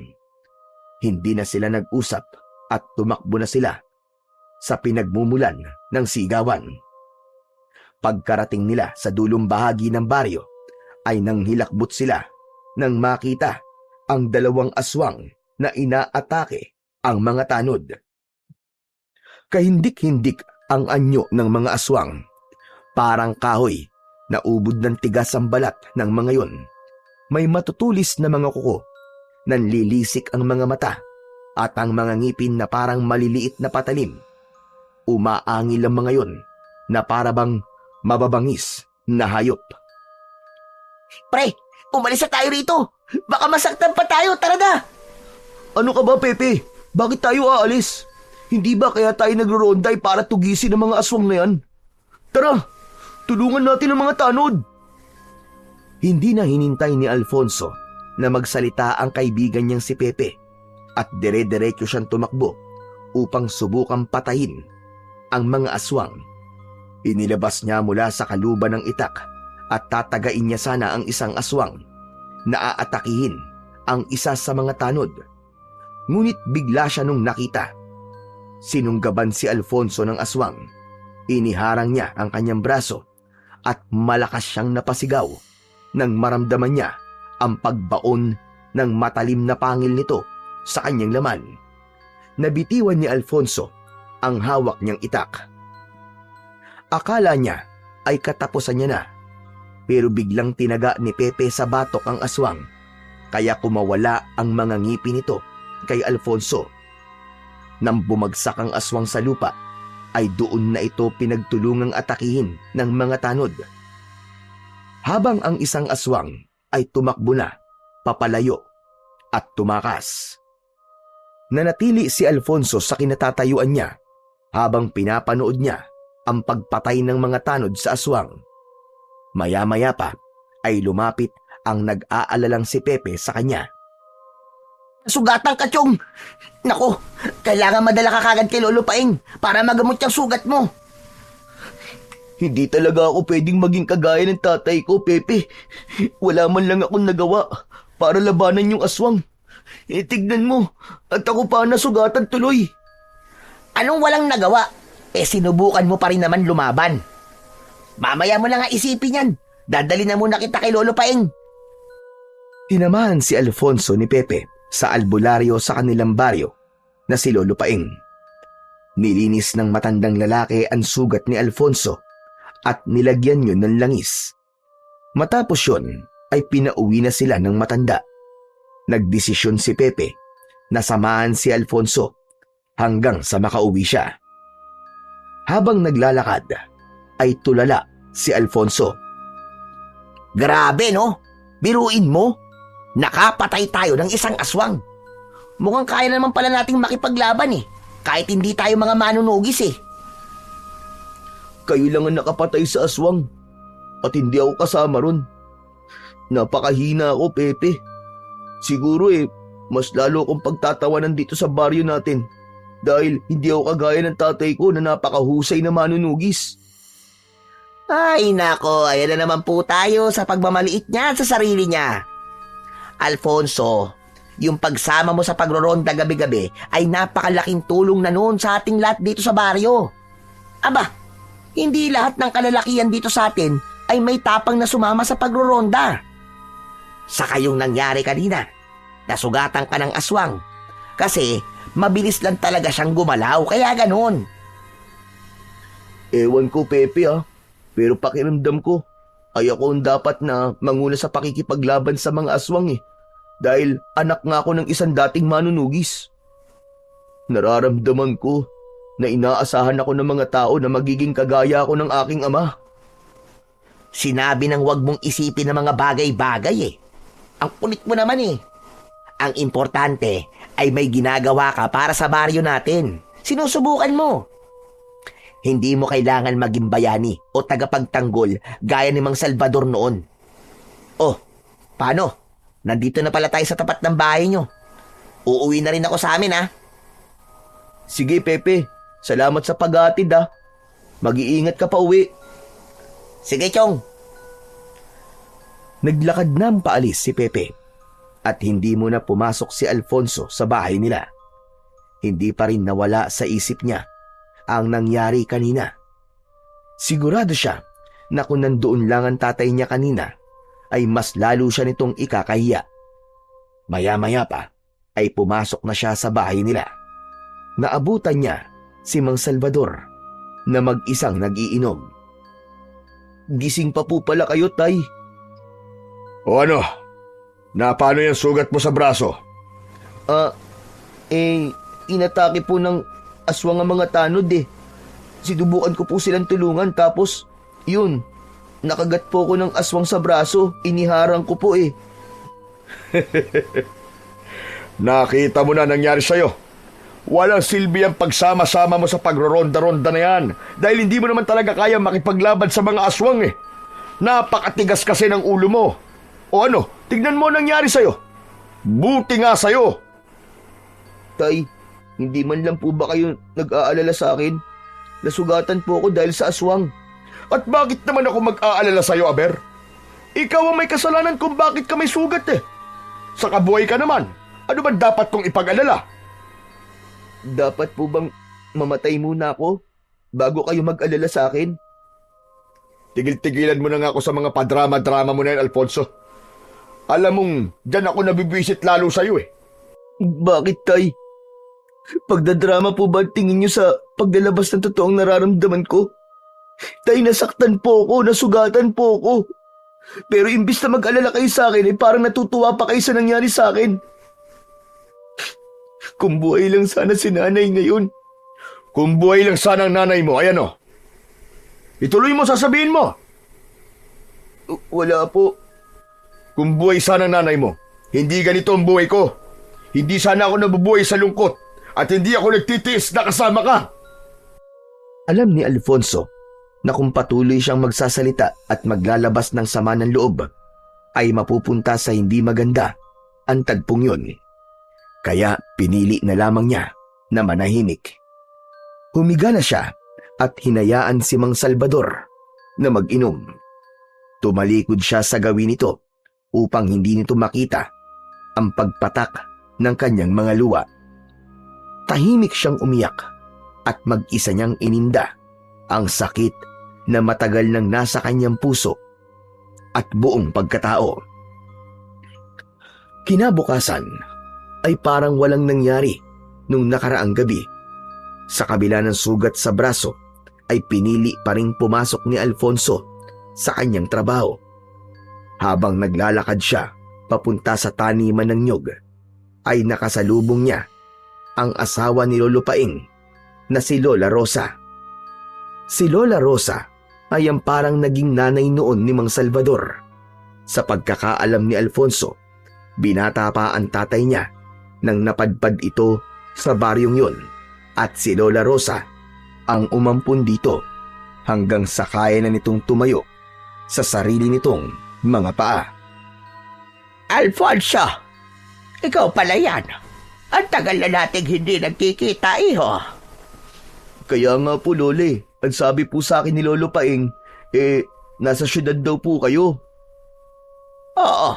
Hindi na sila nag-usap at tumakbo na sila sa pinagmumulan ng sigawan. Pagkarating nila sa dulong bahagi ng baryo ay nanghilakbot sila nang makita ang dalawang aswang na inaatake ang mga tanod. Kahindik-hindik ang anyo ng mga aswang. Parang kahoy na ubod ng tigas ang balat ng mga yon. May matutulis na mga kuko, nanlilisik ang mga mata at ang mga ngipin na parang maliliit na patalim. Umaangil ang mga yon na parabang mababangis na hayop. Pre, umalis na tayo rito. Baka masaktan pa tayo, tara na. Ano ka ba, Pepe? Bakit tayo aalis? Hindi ba kaya tayo nagro-ronday para tugisin ang mga aswang na yan? Tara, tulungan natin ang mga tanod. Hindi na hinintay ni Alfonso na magsalita ang kaibigan niyang si Pepe at dire-diretso siyang tumakbo upang subukang patayin ang mga aswang. Inilabas niya mula sa kaluban ng itak at tatagain niya sana ang isang aswang na aatakihin ang isa sa mga tanod. Ngunit bigla siya nung nakita. Sinunggaban si Alfonso ng aswang. Iniharang niya ang kanyang braso at malakas siyang napasigaw nang maramdaman niya ang pagbaon ng matalim na pangil nito sa kanyang laman. Nabitiwan ni Alfonso ang hawak niyang itak. Akala niya ay katapusan niya na, pero biglang tinaga ni Pepe sa batok ang aswang, kaya kumawala ang mga ngipin nito kay Alfonso. Nang bumagsak ang aswang sa lupa, ay doon na ito pinagtulungang atakihin ng mga tanod. Habang ang isang aswang ay tumakbo na, papalayo at tumakas. Nanatili si Alfonso sa kinatatayuan niya habang pinapanood niya ang pagpatay ng mga tanod sa aswang. Maya-maya pa ay lumapit ang nag-aalalang si Pepe sa kanya. Sugatan ka, Chong. Naku, kailangan madala ka kagad kay Lolo Paing para magamot yung sugat mo. Hindi talaga ako pwedeng maging kagaya ng tatay ko, Pepe. Wala man lang akong nagawa para labanan yung aswang. Tignan mo, at ako pa nasugatan tuloy. Anong walang nagawa? Sinubukan mo pa rin naman lumaban. Mamaya mo na nga isipin yan. Dadali na muna kita kay Lolo Paeng. Tinamahan si Alfonso ni Pepe sa albularyo sa kanilang baryo na si Lolo Paeng. Nilinis ng matandang lalaki ang sugat ni Alfonso at nilagyan yun ng langis. Matapos yun ay pinauwi na sila ng matanda. Nagdesisyon si Pepe na samahan si Alfonso hanggang sa makauwi siya. Habang naglalakad ay tulala si Alfonso. Grabe no? Biruin mo. Nakapatay tayo ng isang aswang. Mukhang kaya naman pala nating makipaglaban kahit hindi tayo mga manunugis Kayo lang ang nakapatay sa aswang at hindi ako kasama ron. Napakahina ako, Pepe. Siguro mas lalo akong pagtatawanan dito sa baryo natin dahil hindi ako kagaya ng tatay ko na napakahusay na manunugis. Ay nako, ayan na naman po tayo sa pagmamaliit niya sa sarili niya. Alfonso, yung pagsama mo sa pagroronda gabi-gabi ay napakalaking tulong na noon sa ating lahat dito sa baryo. Aba, hindi lahat ng kalalakihan dito sa atin ay may tapang na sumama sa pagroronda. Sa kayong nangyari kanina, nasugatan ka ng aswang kasi mabilis lang talaga siyang gumalaw kaya ganun. Ewan ko, Pepe pero pakiramdam ko ay ako ang dapat na manguna sa pakikipaglaban sa mga aswang dahil anak nga ako ng isang dating manunugis. Nararamdaman ko na inaasahan ako ng mga tao na magiging kagaya ako ng aking ama. Sinabi ng wag mong isipin ng mga bagay-bagay Ang kulit mo naman Ang importante ay may ginagawa ka para sa baryo natin. Sinusubukan mo. Hindi mo kailangan maging bayani o tagapagtanggol gaya ni Mang Salvador noon. Oh, paano? Nandito na pala tayo sa tapat ng bahay nyo. Uuwi na rin ako sa amin Sige, Pepe. Salamat sa pag-aatid Mag-iingat ka pa uwi. Sige, Chong. Naglakad na paalis si Pepe at hindi muna pumasok si Alfonso sa bahay nila. Hindi pa rin nawala sa isip niya ang nangyari kanina. Sigurado siya na kung nandoon lang ang tatay niya kanina ay mas lalo siya nitong ikakahiya. Maya-maya pa ay pumasok na siya sa bahay nila. Naabutan niya si Mang Salvador na mag-isang nag-iinom. Gising pa po pala kayo, Tay. O ano? Paano yung sugat mo sa braso? Inatake po ng aswang ang mga tanod Sinubukan ko po silang tulungan tapos, yun, nakagat po ko ng aswang sa braso. Iniharang ko po Nakita mo na nangyari sa'yo. Walang silbi ang pagsama-sama mo sa pagroronda-ronda na yan dahil hindi mo naman talaga kaya makipaglaban sa mga aswang Napakatigas kasi ng ulo mo. O ano, tignan mo nangyari sa'yo. Buti nga sa'yo. Tay, hindi man lang po ba kayo nag-aalala sa akin? Nasugatan po ako dahil sa aswang. At bakit naman ako mag-aalala sa'yo, Aber? Ikaw ang may kasalanan kung bakit ka may sugat Sa kabuhay ka naman, ano ba dapat kong ipag-alala? Dapat po bang mamatay muna ako bago kayo mag-alala sa akin? Tigil-tigilan mo na nga ako sa mga padrama-drama mo na yan, Alfonso. Alam mong, dyan ako nabibisit lalo sa'yo Bakit, Tay? Pagdadrama po ba tingin niyo sa paglalabas ng totoong nararamdaman ko? Tay, nasaktan po ako, nasugatan po ako. Pero imbis na mag-alala kayo sa akin, parang natutuwa pa kayo sa nangyari sa akin. Kung buhay lang sana si nanay ngayon. Kung buhay lang sana ang nanay mo, ayan o. Ituloy mo, sasabihin mo. Wala po. Kung buhay sana ang nanay mo, hindi ganito ang buhay ko. Hindi sana ako nabubuhay sa lungkot at hindi ako nagtitiis na kasama ka. Alam ni Alfonso na kung patuloy siyang magsasalita at maglalabas ng sama ng loob, ay mapupunta sa hindi maganda ang tagpong yun. Kaya pinili na lamang niya na manahimik. Humiga na siya at hinayaan si Mang Salvador na mag-inom. Tumalikod siya sa gawin nito upang hindi nito makita ang pagpatak ng kanyang mga luha. Tahimik siyang umiyak at mag-isa niyang ininda ang sakit na matagal nang nasa kanyang puso at buong pagkatao. Kinabukasan ay parang walang nangyari nung nakaraang gabi. Sa kabila ng sugat sa braso ay pinili pa ring pumasok ni Alfonso sa kanyang trabaho. Habang naglalakad siya papunta sa taniman ng nyog, ay nakasalubong niya ang asawa ni Lolo Paing na si Lola Rosa. Si Lola Rosa ay ang parang naging nanay noon ni Mang Salvador. Sa pagkakaalam ni Alfonso, binata pa ang tatay niya nang napadpad ito sa baryong yun, at si Lola Rosa ang umampun dito hanggang sa kaya na nitong tumayo sa sarili nitong mga paa. Alfonso, ikaw pala yan. Ang tagal na nating hindi nagkikita, iho. Kaya nga po, Lole. Ang sabi po sa akin ni Lolo Paing, nasa syudad daw po kayo. Oo,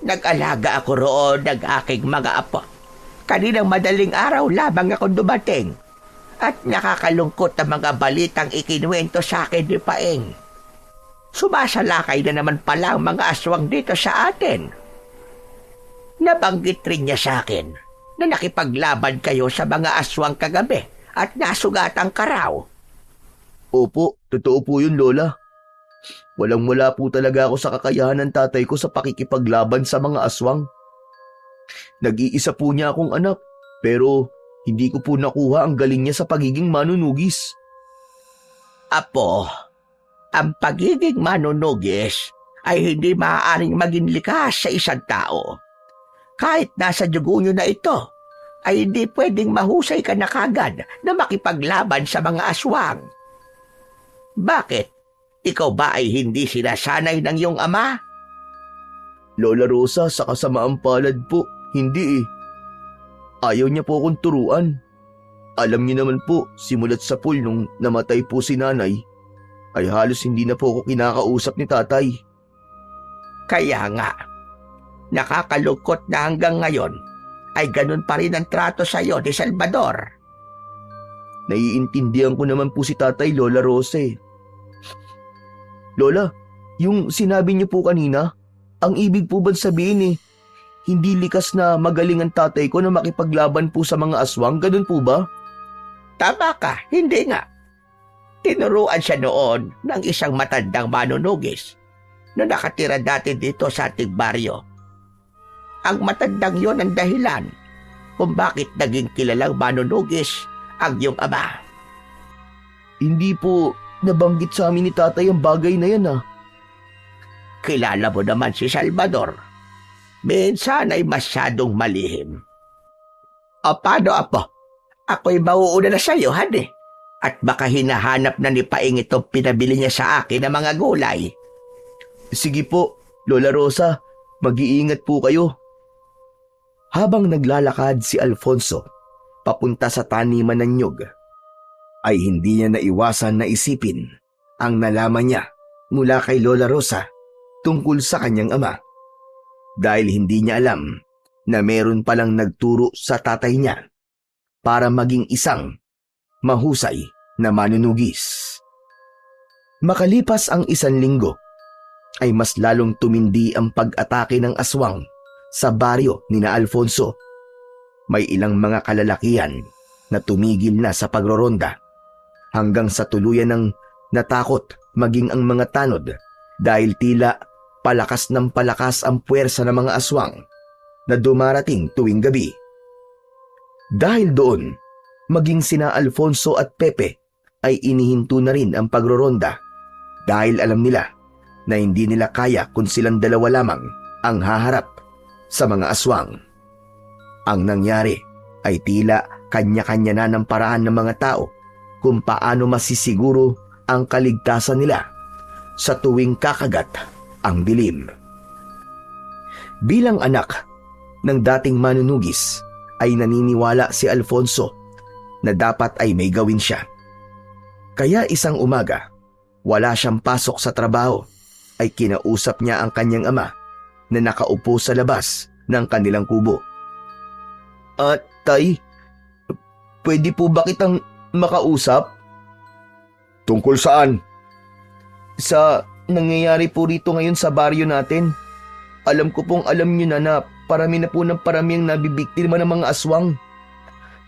nag-alaga ako roon ng aking mga apo. Kaninang madaling araw lamang akong dumating. At nakakalungkot ang mga balitang ikinuwento sa akin ni Paing. Sumasalakay na naman pala ang mga aswang dito sa atin. Nabanggit rin niya sa akin na nakipaglaban kayo sa mga aswang kagabi at nasugatan ka raw. Opo, totoo po yun, Lola. Walang-wala po talaga ako sa kakayahan ng tatay ko sa pakikipaglaban sa mga aswang. Nag-iisa po niya akong anak, pero hindi ko po nakuha ang galing niya sa pagiging manunugis. Apo, ang pagiging manunugis ay hindi maaaring maging likas sa isang tao. Kahit nasa dugo nyo na ito, ay hindi pwedeng mahusay ka na kagad na makipaglaban sa mga aswang. Bakit? Ikaw ba ay hindi sinasanay ng iyong ama? Lola Rosa, sa kasamaang palad po, hindi eh. Ayaw niya po akong turuan. Alam niyo naman po, simulat sa pool nung namatay po si nanay, ay halos hindi na po ako kinakausap ni tatay. Kaya nga, nakakalungkot na hanggang ngayon ay ganun pa rin ang trato sa iyo ni Salvador. Naiintindihan ko naman po si tatay, Lola Rosa eh. Lola, yung sinabi niyo po kanina, ang ibig po ba sabihin hindi likas na magaling ang tatay ko na makipaglaban po sa mga aswang, ganun po ba? Tama ka, hindi nga. Tinuruan siya noon ng isang matandang manunugis na nakatira dati dito sa ating baryo. Ang matandang yon ang dahilan kung bakit naging kilalang manunugis ang iyong ama. Hindi po nabanggit sa amin ni tatay ang bagay na yan ah. Kilala mo naman si Salvador. Minsan ay masyadong malihim. O paano, Apo? Ako'y mauuna na sa iyo, hane. At baka hinahanap na ni Paing itong pinabili niya sa akin ng mga gulay. Sige po, Lola Rosa, mag-iingat po kayo. Habang naglalakad si Alfonso papunta sa taniman ng nyog, ay hindi niya naiwasan na isipin ang nalaman niya mula kay Lola Rosa tungkol sa kanyang ama. Dahil hindi niya alam na meron palang nagturo sa tatay niya para maging isang mahusay na manunugis. Makalipas ang 1 linggo, ay mas lalong tumindi ang pag-atake ng aswang sa baryo ni na Alfonso. May ilang mga kalalakihan na tumigil na sa pagroronda hanggang sa tuluyan ng natakot maging ang mga tanod dahil tila palakas ng palakas ang puwersa ng mga aswang na dumarating tuwing gabi. Dahil doon, maging sina Alfonso at Pepe ay inihinto na rin ang pagroronda dahil alam nila na hindi nila kaya kung silang dalawa lamang ang haharap sa mga aswang. Ang nangyari ay tila kanya-kanya na ng paraan ng mga tao kung paano masisiguro ang kaligtasan nila sa tuwing kakagat ang dilim. Bilang anak ng dating manunugis ay naniniwala si Alfonso na dapat ay may gawin siya. Kaya isang umaga, wala siyang pasok sa trabaho, ay kinausap niya ang kanyang ama na nakaupo sa labas ng kanilang kubo. Tay, pwede po ba kitang makausap? Tungkol saan? Sa nangyayari po rito ngayon sa baryo natin. Alam ko pong alam niyo na parami na po ng parami ang nabibiktima ng mga aswang.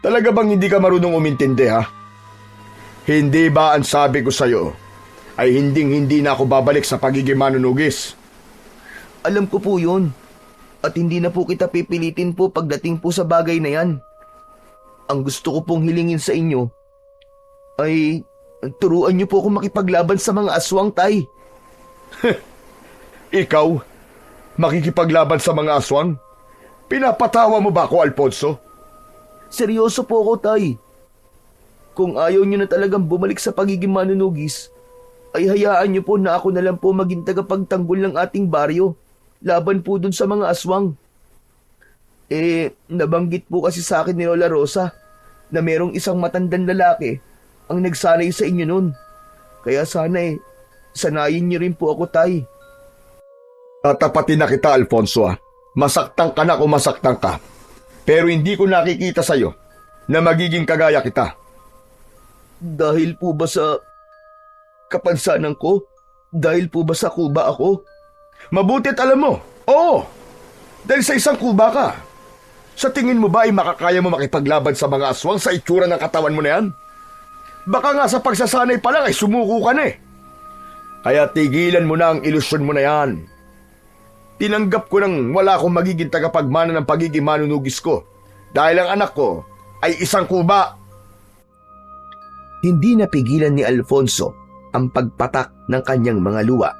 Talaga bang hindi ka marunong umintindi, ha? Hindi ba ang sabi ko sa'yo ay hindi na ako babalik sa pagiging manunugis? Alam ko po yun. At hindi na po kita pipilitin po pagdating po sa bagay na yan. Ang gusto ko pong hilingin sa inyo ay turuan niyo po ako makipaglaban sa mga aswang, Tay. Ikaw, makikipaglaban sa mga aswang? Pinapatawa mo ba ako, Alfonso? Seryoso po ako, Tay. Kung ayaw niyo na talagang bumalik sa pagiging manunugis, ay hayaan niyo po na ako na lang po maging tagapagtanggol ng ating baryo. Laban po dun sa mga aswang. Nabanggit po kasi sa akin ni Lola Rosa na merong isang matandang lalaki ang nagsanay sa inyo nun. Kaya sana sanayin niyo rin po ako, Tay. Tatapatin na kita, Alfonso, ha? Masaktan ka na kung masaktan ka. Pero hindi ko nakikita sa'yo na magiging kagaya kita. Dahil po ba sa kapansanan ko? Dahil po ba sa kuba ako? Mabuti at alam mo, oo. Dahil sa isang kuba ka. Sa tingin mo ba ay makakaya mo makipaglaban sa mga aswang sa itsura ng katawan mo na yan? Baka nga sa pagsasanay pa lang ay sumuko ka na eh. Kaya tigilan mo na ang ilusyon mo na yan. Tinanggap ko nang wala akong magiging tagapagmana ng pagiging manunugis ko dahil ang anak ko ay isang kuba. Hindi napigilan ni Alfonso ang pagpatak ng kanyang mga luha.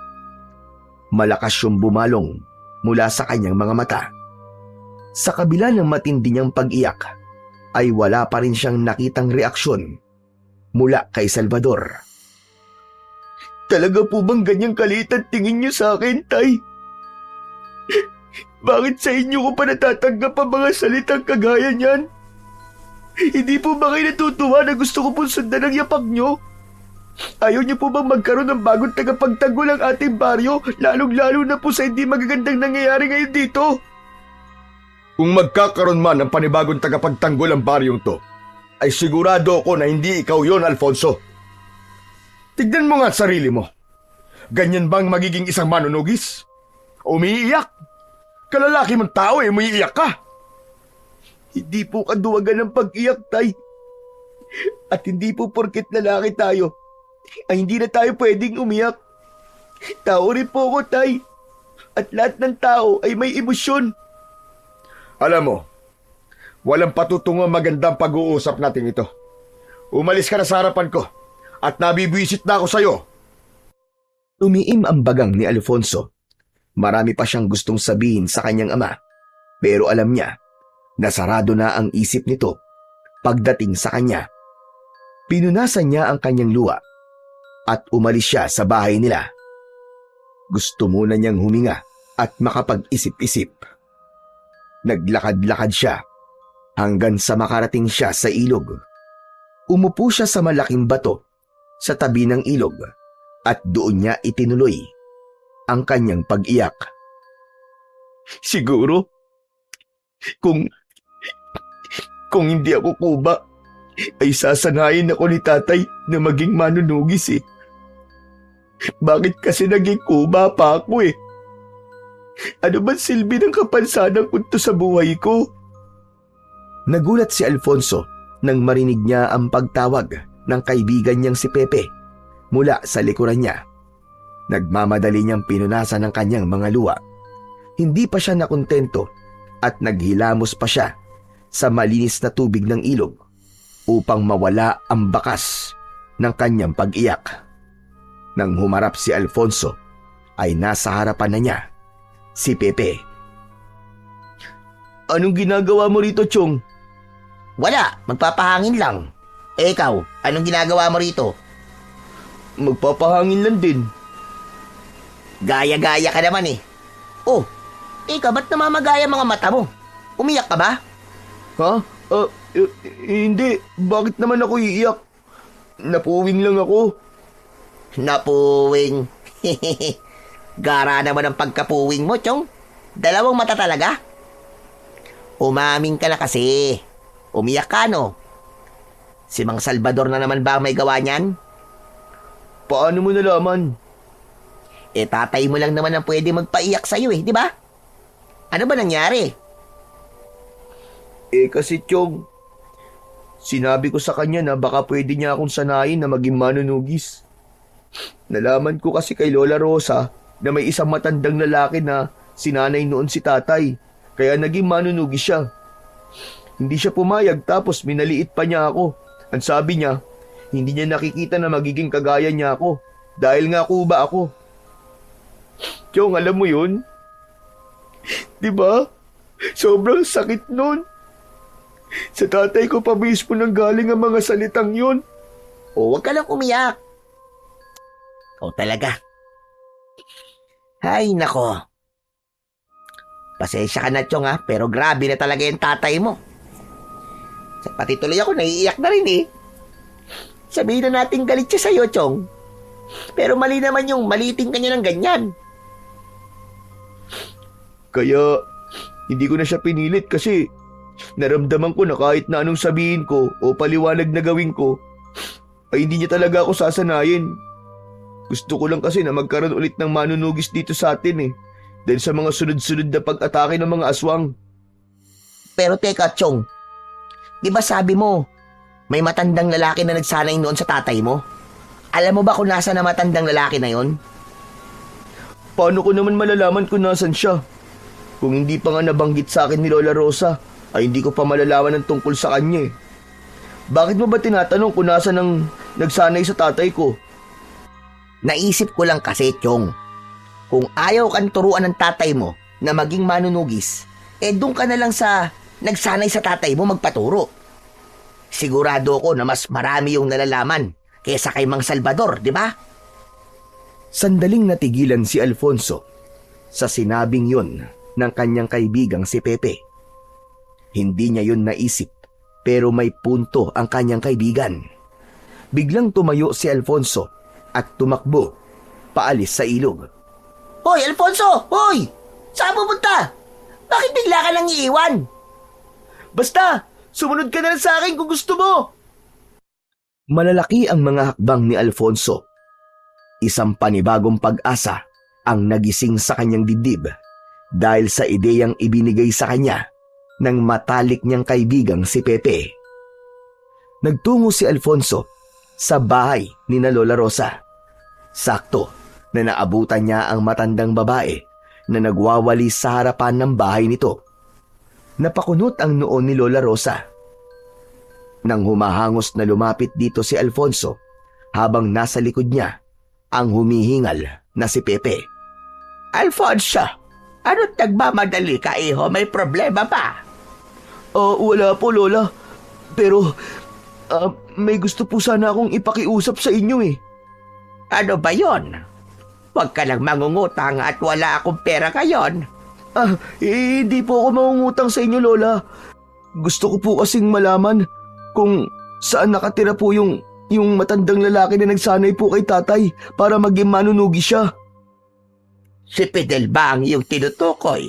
Malakas yung bumalong mula sa kanyang mga mata. Sa kabila ng matindi niyang pag-iyak, ay wala pa rin siyang nakitang reaksyon mula kay Salvador. Talaga po bang ganyang kaliit ang tingin niyo sa akin, Tay? Bakit sa inyo ko pa natatanggap ang mga salitang kagaya niyan? Hindi po ba kayo natutuwa na gusto ko pong sundan ang yapak niyo? Ayaw niyo po bang magkaroon ng bagong tagapagtanggol ang ating baryo, lalong-lalo na po sa hindi magagandang nangyayari ngayon dito? Kung magkakaroon man ng panibagong tagapagtanggol ang baryong to, ay sigurado ako na hindi ikaw yon, Alfonso. Tignan mo nga ang sarili mo. Ganyan bang magiging isang manunugis? Umiiyak. Kalalaki mong tao umiiyak ka. Hindi po kaduwagan ng pag-iyak, Tay. At hindi po porket lalaki tayo, ay hindi na tayo pwedeng umiyak. Tao rin po ako, Tay. At lahat ng tao ay may emosyon. Alam mo, walang patutungang magandang pag-uusap natin ito. Umalis ka na sa harapan ko at nabibwisit na ako sa'yo. Umiim ang bagang ni Alfonso. Marami pa siyang gustong sabihin sa kanyang ama, pero alam niya na sarado na ang isip nito pagdating sa kanya. Pinunasan niya ang kanyang luha at umalis siya sa bahay nila. Gusto muna niyang huminga at makapag-isip-isip. Naglakad-lakad siya hanggang sa makarating siya sa ilog. Umupo siya sa malaking bato sa tabi ng ilog at doon niya itinuloy ang kanyang pag-iyak. Siguro, kung hindi ako kuba, ay sasanayin ako ni tatay na maging manunugis eh. Bakit kasi naging kuba pa ako eh? Ano ba silbi ng kapansanan ko to sa buhay ko? Nagulat si Alfonso nang marinig niya ang pagtawag ng kaibigan niyang si Pepe mula sa likuran niya. Nagmamadali niyang pinunasan ang kanyang mga luha. Hindi pa siya nakontento at naghilamos pa siya sa malinis na tubig ng ilog upang mawala ang bakas ng kanyang pag-iyak. Nang humarap si Alfonso, ay nasa harapan na niya si Pepe. Anong ginagawa mo rito, Chong? Wala, magpapahangin lang. Ikaw, anong ginagawa mo rito? Magpapahangin lang din. Gaya-gaya ka naman eh. Oh, ikaw ba't namamagaya mga mata mo? Umiyak ka ba? Ha? Hindi. Bakit naman ako iiyak? Napuwing lang ako. Napuwing. Gara naman ang pagkapuwing mo, Chong. Dalawang mata talaga. Umamin ka na kasi. Umiyak ka, no? Si Mang Salvador na naman ba ang may gawa niyan? Paano mo nalaman? Tatay mo lang naman ang pwede magpaiyak sa'yo di ba? Ano ba nangyari? Kasi Chong, sinabi ko sa kanya na baka pwede niya akong sanayin na maging manunugis. Nalaman ko kasi kay Lola Rosa na may isang matandang lalaki na sinanay noon si tatay, kaya naging manunugis siya. Hindi siya pumayag tapos minaliit pa niya ako. Ang sabi niya, hindi niya nakikita na magiging kagaya niya ako dahil nga kuba ako. Chong, alam mo yun? Diba? Sobrang sakit nun. Sa tatay ko pa mismo nang galing ang mga salitang yun. Huwag ka lang umiyak. Talaga. Ay, nako. Pasensya ka na, Chong, pero grabe na talaga yung tatay mo. Pati tuloy ako, naiiyak na rin Sabihin na natin galit siya sa'yo, Chong. Pero mali naman yung maliting kanya ng ganyan. Kaya, hindi ko na siya pinilit kasi naramdaman ko na kahit na anong sabihin ko o paliwanag na gawin ko, ay hindi niya talaga ako sasanayin. Gusto ko lang kasi na magkaroon ulit ng manunugis dito sa atin dahil sa mga sunod-sunod na pag-atake ng mga aswang. Pero teka, Chong. Di ba sabi mo, may matandang lalaki na nagsanay noon sa tatay mo? Alam mo ba kung nasa na matandang lalaki na yon? Paano ko naman malalaman kung nasan siya? Kung hindi pa nga nabanggit sa akin ni Lola Rosa, ay hindi ko pa malalaman ang tungkol sa kanya Bakit mo ba tinatanong kung nasa nang nagsanay sa tatay ko? Naisip ko lang kasi, Chong. Kung ayaw kang turuan ng tatay mo na maging manunugis, doon ka na lang sa nagsanay sa tatay mo magpaturo. Sigurado ko na mas marami yung nalalaman kaysa kay Mang Salvador, di ba? Sandaling natigilan si Alfonso sa sinabing yun ng kanyang kaibigang si Pepe. Hindi niya yun naisip pero may punto ang kanyang kaibigan. Biglang tumayo si Alfonso at tumakbo paalis sa ilog. Hoy, Alfonso! Hoy! Saan pupunta? Bakit bigla ka nang iiwan? Basta, sumunod ka na lang sa akin kung gusto mo. Malalaki ang mga hakbang ni Alfonso. Isang panibagong pag-asa ang nagising sa kanyang dibdib dahil sa ideyang ibinigay sa kanya ng matalik niyang kaibigang si Pepe. Nagtungo si Alfonso sa bahay ni na Lola Rosa. Sakto na naabutan niya ang matandang babae na nagwawali sa harapan ng bahay nito. Napakunot ang noo ni Lola Rosa. Nang humahangos na lumapit dito si Alfonso habang nasa likod niya ang humihingal na si Pepe. Alfonso, ano't nagmamadali ka, iho? May problema ba? Wala po, Lola. Pero, may gusto po sana akong ipakiusap sa inyo Ano ba yon? Huwag ka lang mangungutang at wala akong pera ngayon. Hindi po ako mangungutang sa inyo, Lola. Gusto ko po kasing malaman kung saan nakatira po yung matandang lalaki na nagsanay po kay tatay para maging manunugi siya. Si Fidel ba ang iyong tinutukoy?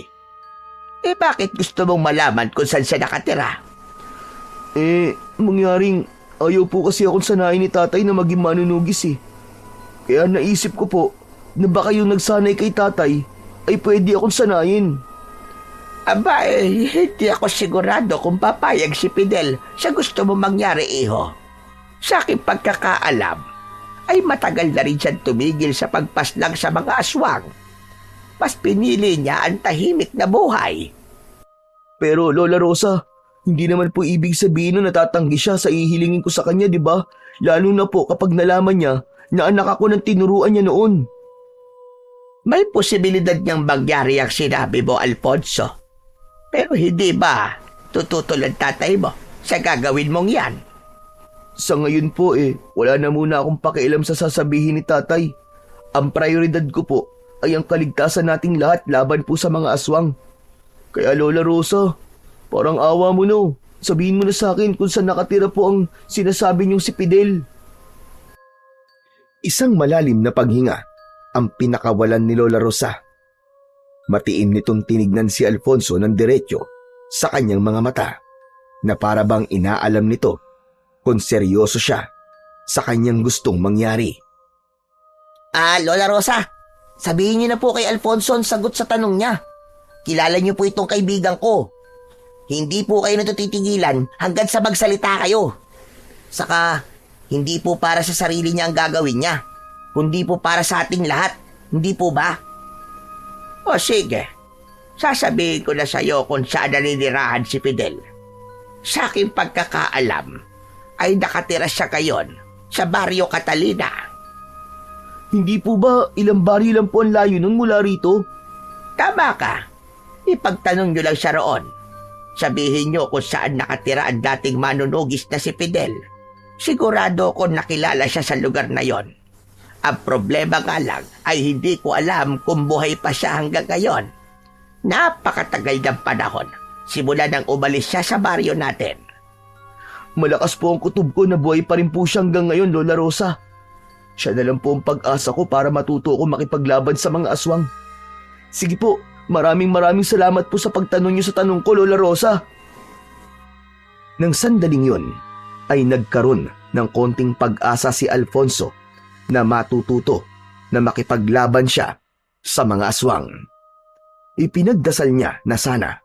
Bakit gusto mong malaman kung saan siya nakatira? Mangyaring ayaw po kasi akong sanayin ni tatay na maging manunugis Kaya naisip ko po na baka yung nagsanay kay tatay ay pwede akong sanayin. Aba, hindi ako sigurado kung papayag si Fidel sa gusto mo mangyari, iho. Sa aking pagkakaalam, ay matagal na rin siyang tumigil sa pagpaslang sa mga aswang. Mas pinili niya ang tahimik na buhay. Pero Lola Rosa, hindi naman po ibig sabihin na natatanggi siya sa ihilingin ko sa kanya, di ba? Lalo na po kapag nalaman niya na anak ako ng tinuruan niya noon. May posibilidad niyang mangyari ang sinabi mo, Alfonso. Pero hindi ba tututulad tatay mo sa gagawin mong yan? Sa ngayon po wala na muna akong pakialam sa sasabihin ni tatay. Ang prioridad ko po ay ang kaligtasan nating lahat laban po sa mga aswang. Kaya Lola Rosa, parang awa mo no. Sabihin mo na sa akin kung saan nakatira po ang sinasabi niyong si Fidel. Isang malalim na paghinga ang pinakawalan ni Lola Rosa. Matiin nitong tinignan si Alfonso ng diretso sa kanyang mga mata na para bang inaalam nito kung seryoso siya sa kanyang gustong mangyari. Lola Rosa, sabihin niyo na po kay Alfonso ang sagot sa tanong niya. Kilala niyo po itong kaibigan ko. Hindi po kayo natutitigilan hanggang sa magsalita kayo. Saka, hindi po para sa sarili niya ang gagawin niya, kundi po para sa ating lahat. Hindi po ba? O sige, sasabihin ko na sa iyo kung saan naninirahan si Fidel. Sa aking pagkakaalam, ay nakatira siya ngayon sa Barrio Catalina. Hindi po ba ilang baryo lang po ang layo nun mula rito? Tama ka. Ipagtanong niyo lang siya roon. Sabihin niyo kung saan nakatira ang dating manunugis na si Fidel. Sigurado ko nakilala siya sa lugar na yon. Ang problema nga lang ay hindi ko alam kung buhay pa siya hanggang ngayon. Napakatagal ng panahon simula nang umalis siya sa baryo natin. Malakas po ang kutob ko na buhay pa rin po siya hanggang ngayon, Lola Rosa. Siya na lang po ang pag-asa ko para matuto ko makipaglaban sa mga aswang. Sige po, maraming salamat po sa pagtanong niyo sa tanong ko, Lola Rosa. Nang sandaling yun, ay nagkaroon ng konting pag-asa si Alfonso na matututo na makipaglaban siya sa mga aswang. Ipinagdasal niya na sana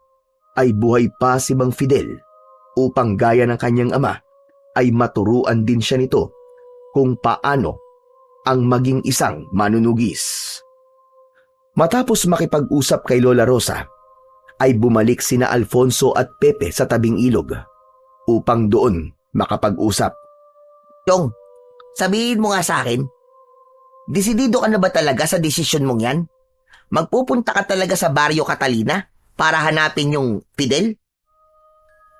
ay buhay pa si Mang Fidel upang gaya ng kanyang ama ay maturuan din siya nito kung paano ang maging isang manunugis. Matapos makipag-usap kay Lola Rosa, ay bumalik sina Alfonso at Pepe sa tabing ilog upang doon makapag-usap. Chong, sabihin mo nga sa akin, desidido ka na ba talaga sa desisyon mong yan? Magpupunta ka talaga sa Barrio Catalina para hanapin yung Fidel?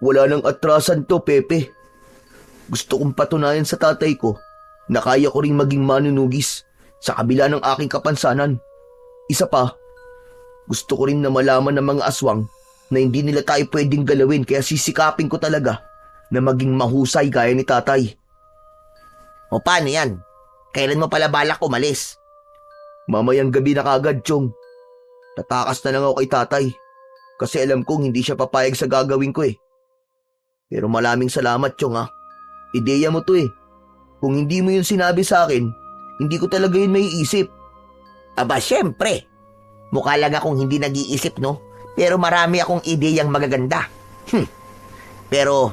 Wala nang atrasan to, Pepe. Gusto kong patunayan sa tatay ko na kaya ko ring maging manunugis sa kabila ng aking kapansanan. Isa pa, gusto ko rin na malaman ng mga aswang na hindi nila tayo pwedeng galawin kaya sisikapin ko talaga na maging mahusay gaya ni tatay. O paano yan? Kailan mo pala balak umalis? Mamayang gabi na kagad, Chong. Tatakas na lang ako kay tatay kasi alam kong hindi siya papayag sa gagawin ko eh. Pero maraming salamat, Chong ha. Ideya mo to eh. Kung hindi mo yun sinabi sa akin, hindi ko talaga yun maiisip. Aba, syempre. Mukha lang akong hindi nag-iisip, no? Pero marami akong ideyang magaganda. Pero,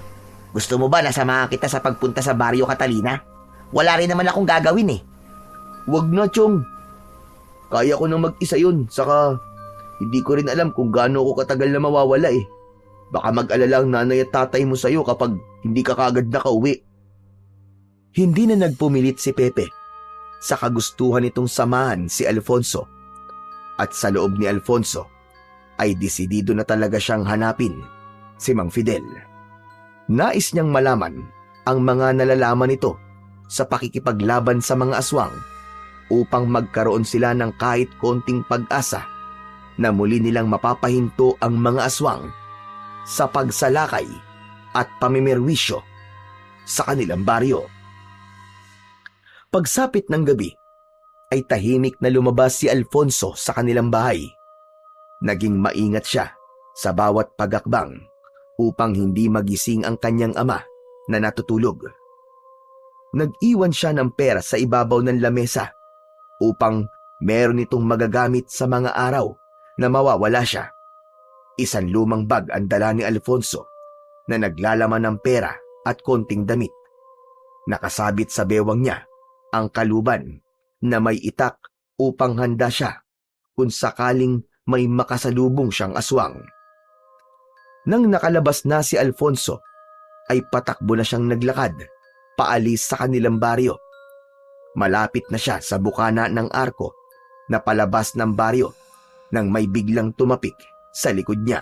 gusto mo ba na samahan kita sa pagpunta sa Barrio Catalina? Wala rin naman akong gagawin eh. Wag na, Chong. Kaya ko nang mag-isa yun, saka hindi ko rin alam kung gaano ko katagal na mawawala eh. Baka mag-alala ang nanay at tatay mo sa'yo kapag hindi ka kagad nakauwi. Hindi na nagpumilit si Pepe sa kagustuhan nitong samahan si Alfonso. At sa loob ni Alfonso ay desidido na talaga siyang hanapin si Mang Fidel. Nais niyang malaman ang mga nalalaman nito sa pakikipaglaban sa mga aswang upang magkaroon sila ng kahit konting pag-asa na muli nilang mapapahinto ang mga aswang sa pagsalakay at pamimerwisyo sa kanilang baryo. Pagsapit ng gabi, ay tahimik na lumabas si Alfonso sa kanilang bahay. Naging maingat siya sa bawat pagakbang upang hindi magising ang kanyang ama na natutulog. Nag-iwan siya ng pera sa ibabaw ng lamesa upang meron itong magagamit sa mga araw na mawawala siya. Isang lumang bag ang dala ni Alfonso na naglalaman ng pera at konting damit. Nakasabit sa bewang niya ang kaluban na may itak upang handa siya kung sakaling may makasalubong siyang aswang. Nang nakalabas na si Alfonso, ay patakbo na siyang naglakad paalis sa kanilang baryo. Malapit na siya sa bukana ng arko na palabas ng baryo nang may biglang tumapik sa likod niya.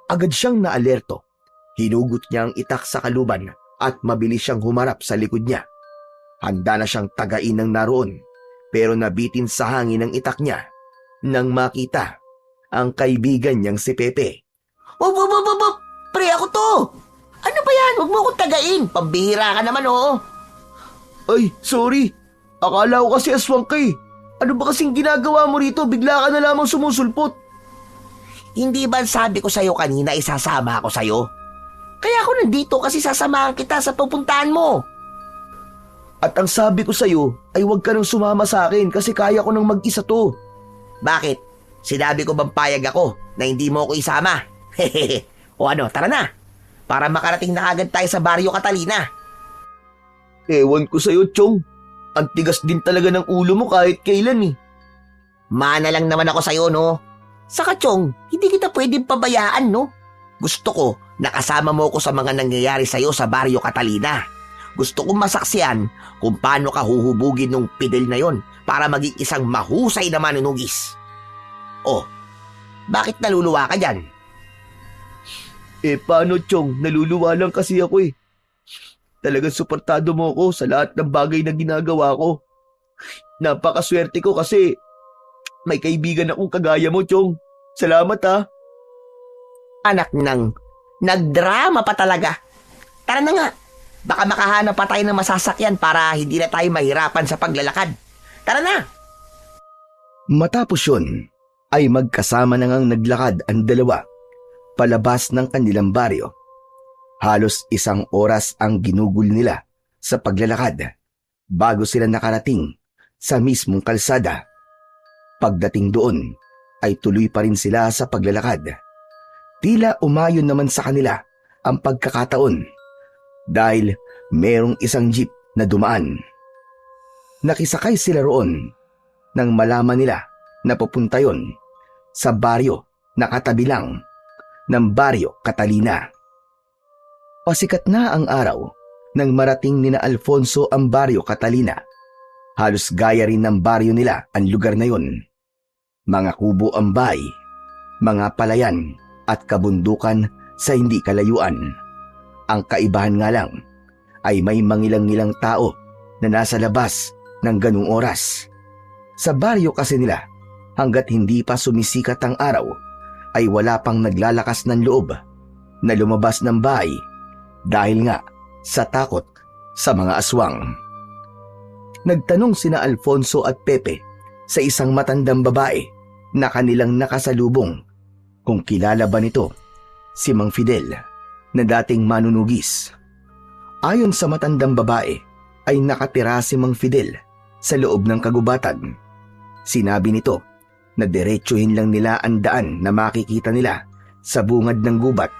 Agad siyang naalerto. Hinugot niya ang itak sa kaluban at mabilis siyang humarap sa likod niya. Handa na siyang tagain ng naroon pero nabitin sa hangin ang itak niya nang makita ang kaibigan niyang si Pepe. Wop! Pre, ako to! Ano ba yan? Huwag mo akong tagain. Pambihira ka naman, oo. Ay, sorry. Akala ko kasi aswang ka eh. Ano ba kasing ginagawa mo rito? Bigla ka na lamang sumusulpot. Hindi ba sabi ko sa'yo kanina isasama ako sa'yo? Kaya ako nandito kasi sasamahan kita sa pupuntahan mo. At ang sabi ko sa'yo ay huwag ka nang sumama sa akin kasi kaya ko nang mag-isa to. Bakit? Sinabi ko bang payag ako na hindi mo ako isama? Hehehe. O ano, tara na. Para makarating na agad tayo sa Baryo Catalina. Ewan ko sa'yo, Chong. Ang tigas din talaga ng ulo mo kahit kailan eh. Mana lang naman ako sa'yo, no? Saka, Chong, hindi kita pwedeng pabayaan, no? Gusto ko nakasama mo ko sa mga nangyayari sa'yo sa Baryo Catalina. Gusto kong masaksiyan kung paano ka huhubugin ng Fidel na yon para maging isang mahusay na manunugis. Oh, bakit naluluwa ka dyan? Paano, Chong? Naluluwa lang kasi ako eh. Talagang suportado mo ko sa lahat ng bagay na ginagawa ko. Napakaswerte ko kasi may kaibigan akong kagaya mo, Chong. Salamat ha. Anak ng nagdrama pa talaga. Tara na nga. Baka makahanap pa tayo ng masasakyan para hindi na tayo mahirapan sa paglalakad. Tara na! Matapos yun, ay magkasama na ngang naglakad ang dalawa palabas ng kanilang baryo. Halos 1 oras ang ginugol nila sa paglalakad bago sila nakarating sa mismong kalsada. Pagdating doon ay tuloy pa rin sila sa paglalakad. Tila umayon naman sa kanila ang pagkakataon dahil merong isang jeep na dumaan. Nakisakay sila roon nang malaman nila na pupunta yon sa baryo na katabi lang ng Baryo Catalina. Pasikat na ang araw nang marating nina Alfonso ang Baryo Catalina. Halos gaya rin ng baryo nila ang lugar na yon. Mga kubo ang bahay, mga palayan at kabundukan sa hindi kalayuan. Ang kaibahan nga lang ay may mangilang-ngilang tao na nasa labas ng ganung oras. Sa baryo kasi nila, hanggat hindi pa sumisikat ang araw, ay wala pang naglalakas ng loob na lumabas ng bahay dahil nga sa takot sa mga aswang. Nagtanong sina Alfonso at Pepe sa isang matandang babae na kanilang nakasalubong kung kilala ba nito si Mang Fidel na dating manunugis. Ayon sa matandang babae ay nakatira si Mang Fidel sa loob ng kagubatan. Sinabi nito na diretsuhin lang nila ang daan na makikita nila sa bungad ng gubat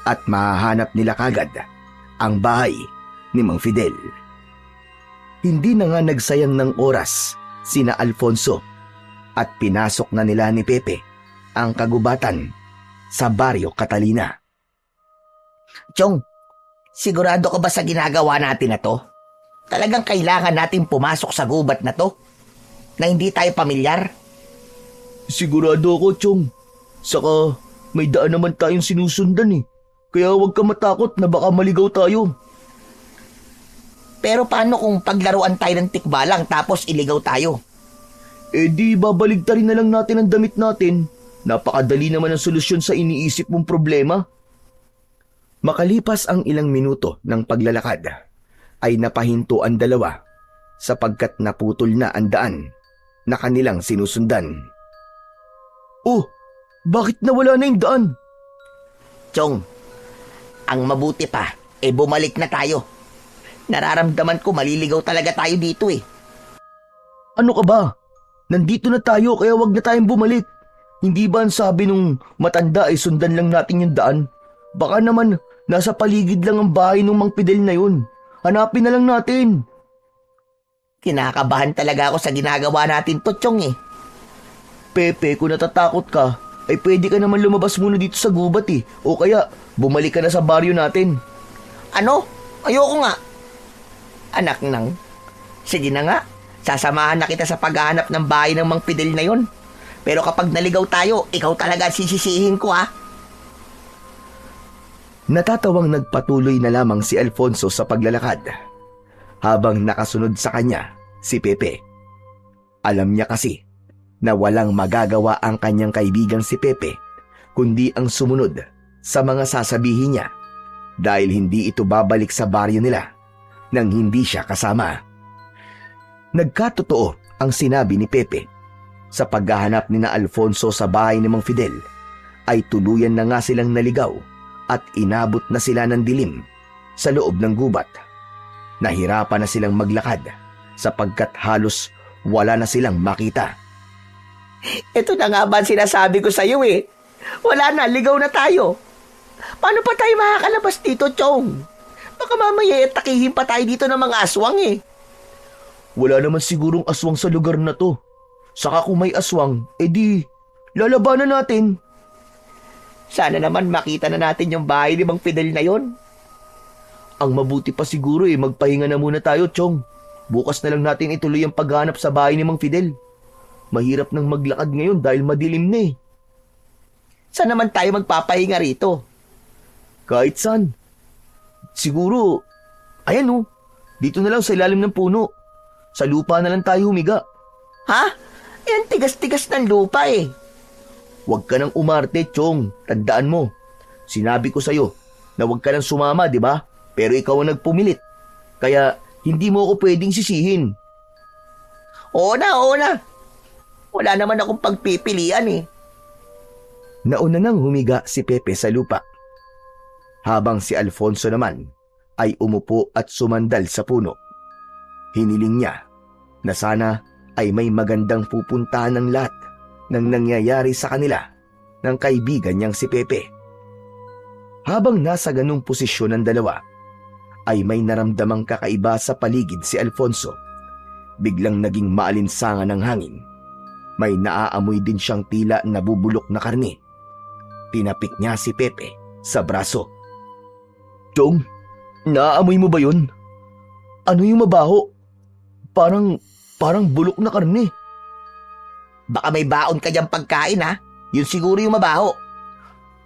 at mahahanap nila kagad ang bahay ni Mang Fidel. Hindi na nga nagsayang ng oras sina Alfonso at pinasok na nila ni Pepe ang kagubatan sa Baryo Catalina. Chong, sigurado ka ba sa ginagawa natin na to? Talagang kailangan natin pumasok sa gubat na to? Na hindi tayo pamilyar? Sigurado ako, Chong. Saka may daan naman tayong sinusundan eh. Kaya huwag ka matakot na baka maligaw tayo. Pero paano kung paglaruan tayo ng tikbalang tapos iligaw tayo? Di babaligtarin na lang natin ang damit natin. Napakadali naman ang solusyon sa iniisip mong problema. Makalipas ang ilang minuto ng paglalakad, ay napahinto ang dalawa sapagkat naputol na ang daan na kanilang sinusundan. Oh, bakit nawala na yung daan? Chong, ang mabuti pa, bumalik na tayo. Nararamdaman ko maliligaw talaga tayo dito eh. Ano ka ba? Nandito na tayo kaya wag na tayong bumalik. Hindi ba ang sabi nung matanda ay sundan lang natin yung daan? Baka naman nasa paligid lang ang bahay ng Mang Fidel na yun. Hanapin na lang natin. Kinakabahan talaga ako sa ginagawa natin to, Chong eh. Pepe, kung natatakot ka, ay pwede ka naman lumabas muna dito sa gubat eh. O kaya, bumalik ka na sa baryo natin. Ano? Ayoko nga. Anak nang, sige na nga. Sasamahan na kita sa paghahanap ng bahay ng Mang Fidel na yon. Pero kapag naligaw tayo, ikaw talaga sisisihin ko ha. Natatawang nagpatuloy na lamang si Alfonso sa paglalakad habang nakasunod sa kanya si Pepe. Alam niya kasi na walang magagawa ang kanyang kaibigang si Pepe kundi ang sumunod sa mga sasabihin niya dahil hindi ito babalik sa baryo nila nang hindi siya kasama. Nagkatotoo ang sinabi ni Pepe. Sa paghahanap ni na Alfonso sa bahay ni Mang Fidel, ay tuluyan na nga silang naligaw at inabot na sila ng dilim sa loob ng gubat. Nahirapan na silang maglakad sapagkat halos wala na silang makita. Ito na nga ba ang sinasabi ko sa'yo eh. Wala na, ligaw na tayo. Paano pa tayo makakalabas dito, Chong? Baka mamaya takihin pa tayo dito ng mga aswang eh. Wala naman sigurong aswang sa lugar na to. Saka kung may aswang, edi lalabanan natin. Sana naman makita na natin yung bahay ni Mang Fidel na yon. Ang mabuti pa siguro magpahinga na muna tayo, Chong. Bukas na lang natin ituloy ang paghanap sa bahay ni Mang Fidel. Mahirap nang maglakad ngayon dahil madilim na eh. Saan naman tayo magpapahinga rito? Kahit saan. Siguro, ayan oh, dito na lang sa ilalim ng puno. Sa lupa na lang tayo humiga. Ha? Yan tigas-tigas ng lupa eh. Huwag ka nang umarte, Chong. Tandaan mo. Sinabi ko sa'yo na huwag ka nang sumama, di ba? Pero ikaw ang nagpumilit. Kaya hindi mo ako pwedeng sisihin. Oo na. Wala naman akong pagpipilian eh. Nauna nang humiga si Pepe sa lupa. Habang si Alfonso naman ay umupo at sumandal sa puno. Hiniling niya na sana ay may magandang pupuntahan ng lahat ng nangyayari sa kanila ng kaibigan niyang si Pepe. Habang nasa ganung posisyon ng dalawa, ay may naramdamang kakaiba sa paligid si Alfonso. Biglang naging maalinsangan ng hangin. May naaamoy din siyang tila nabubulok na karne. Tinapik niya si Pepe sa braso. Chong, naaamoy mo ba yun? Ano yung mabaho? Parang bulok na karne. Baka may baon ka diyang pagkain ha? Yun siguro yung mabaho.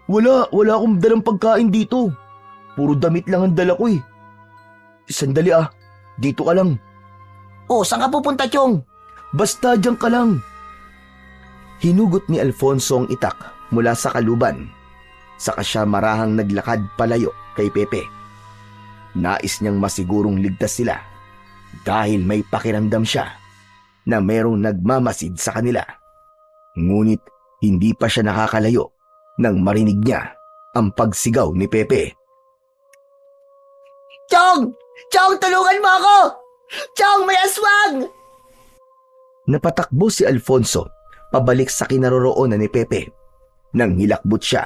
Wala akong dalang pagkain dito. Puro damit lang ang dala ko eh. Sandali dito ka lang. Oh, saan ka pupunta, Chong? Basta diyan ka lang. Hinugot ni Alfonso ang itak mula sa kaluban. Saka siya marahang naglakad palayo kay Pepe. Nais niyang masigurong ligtas sila dahil may pakiramdam siya na merong nagmamasid sa kanila. Ngunit hindi pa siya nakakalayo nang marinig niya ang pagsigaw ni Pepe. Chong! Chong, tulungan mo ako! Chong, may aswang! Napatakbo si Alfonso pabalik sa kinaroroonan ni Pepe. Nang hilakbot siya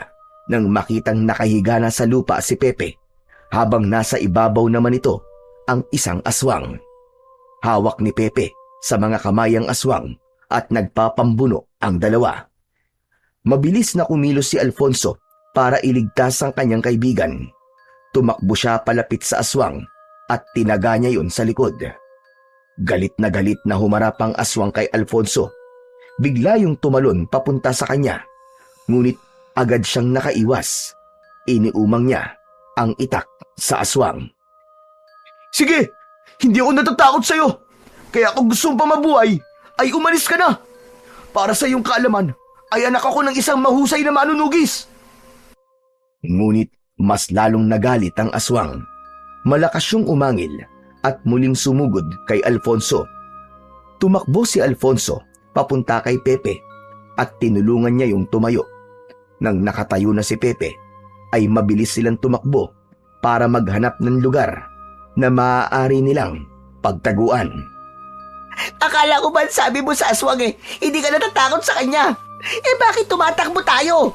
nang makitang nakahiga na sa lupa si Pepe habang nasa ibabaw naman ito ang isang aswang. Hawak ni Pepe sa mga kamay ang aswang at nagpapambuno ang dalawa. Mabilis na kumilos si Alfonso para iligtas ang kanyang kaibigan. Tumakbo siya palapit sa aswang at tinaga niya yun sa likod. Galit na humarap ang aswang kay Alfonso. Bigla yung tumalon papunta sa kanya. Ngunit agad siyang nakaiwas. Iniumang niya ang itak sa aswang. Sige, hindi ako natatakot sa'yo. Kaya kung gusto mong pamabuhay, ay umalis ka na. Para sa iyong kaalaman, ay anak ako ng isang mahusay na manunugis. Ngunit mas lalong nagalit ang aswang. Malakas siyang umangil at muling sumugod kay Alfonso. Tumakbo si Alfonso papunta kay Pepe at tinulungan niya yung tumayo. Nang nakatayo na si Pepe, ay mabilis silang tumakbo para maghanap ng lugar na maaari nilang pagtaguan. Akala ko ba sabi mo sa aswang hindi ka natatakot sa kanya? Bakit tumatakbo tayo?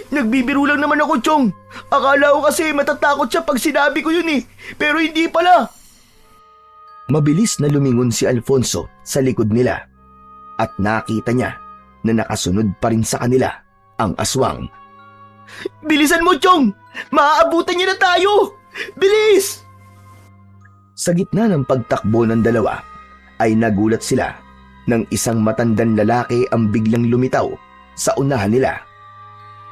Nagbibiro lang naman ako, Chong. Akala ko kasi matatakot siya pag sinabi ko yun pero hindi pala. Mabilis na lumingon si Alfonso sa likod nila at nakita niya na nakasunod pa rin sa kanila ang aswang. Bilisan mo, Chong! Maaabutan niya na tayo! Bilis! Sa gitna ng pagtakbo ng dalawa, ay nagulat sila nang isang matandang lalaki ang biglang lumitaw sa unahan nila.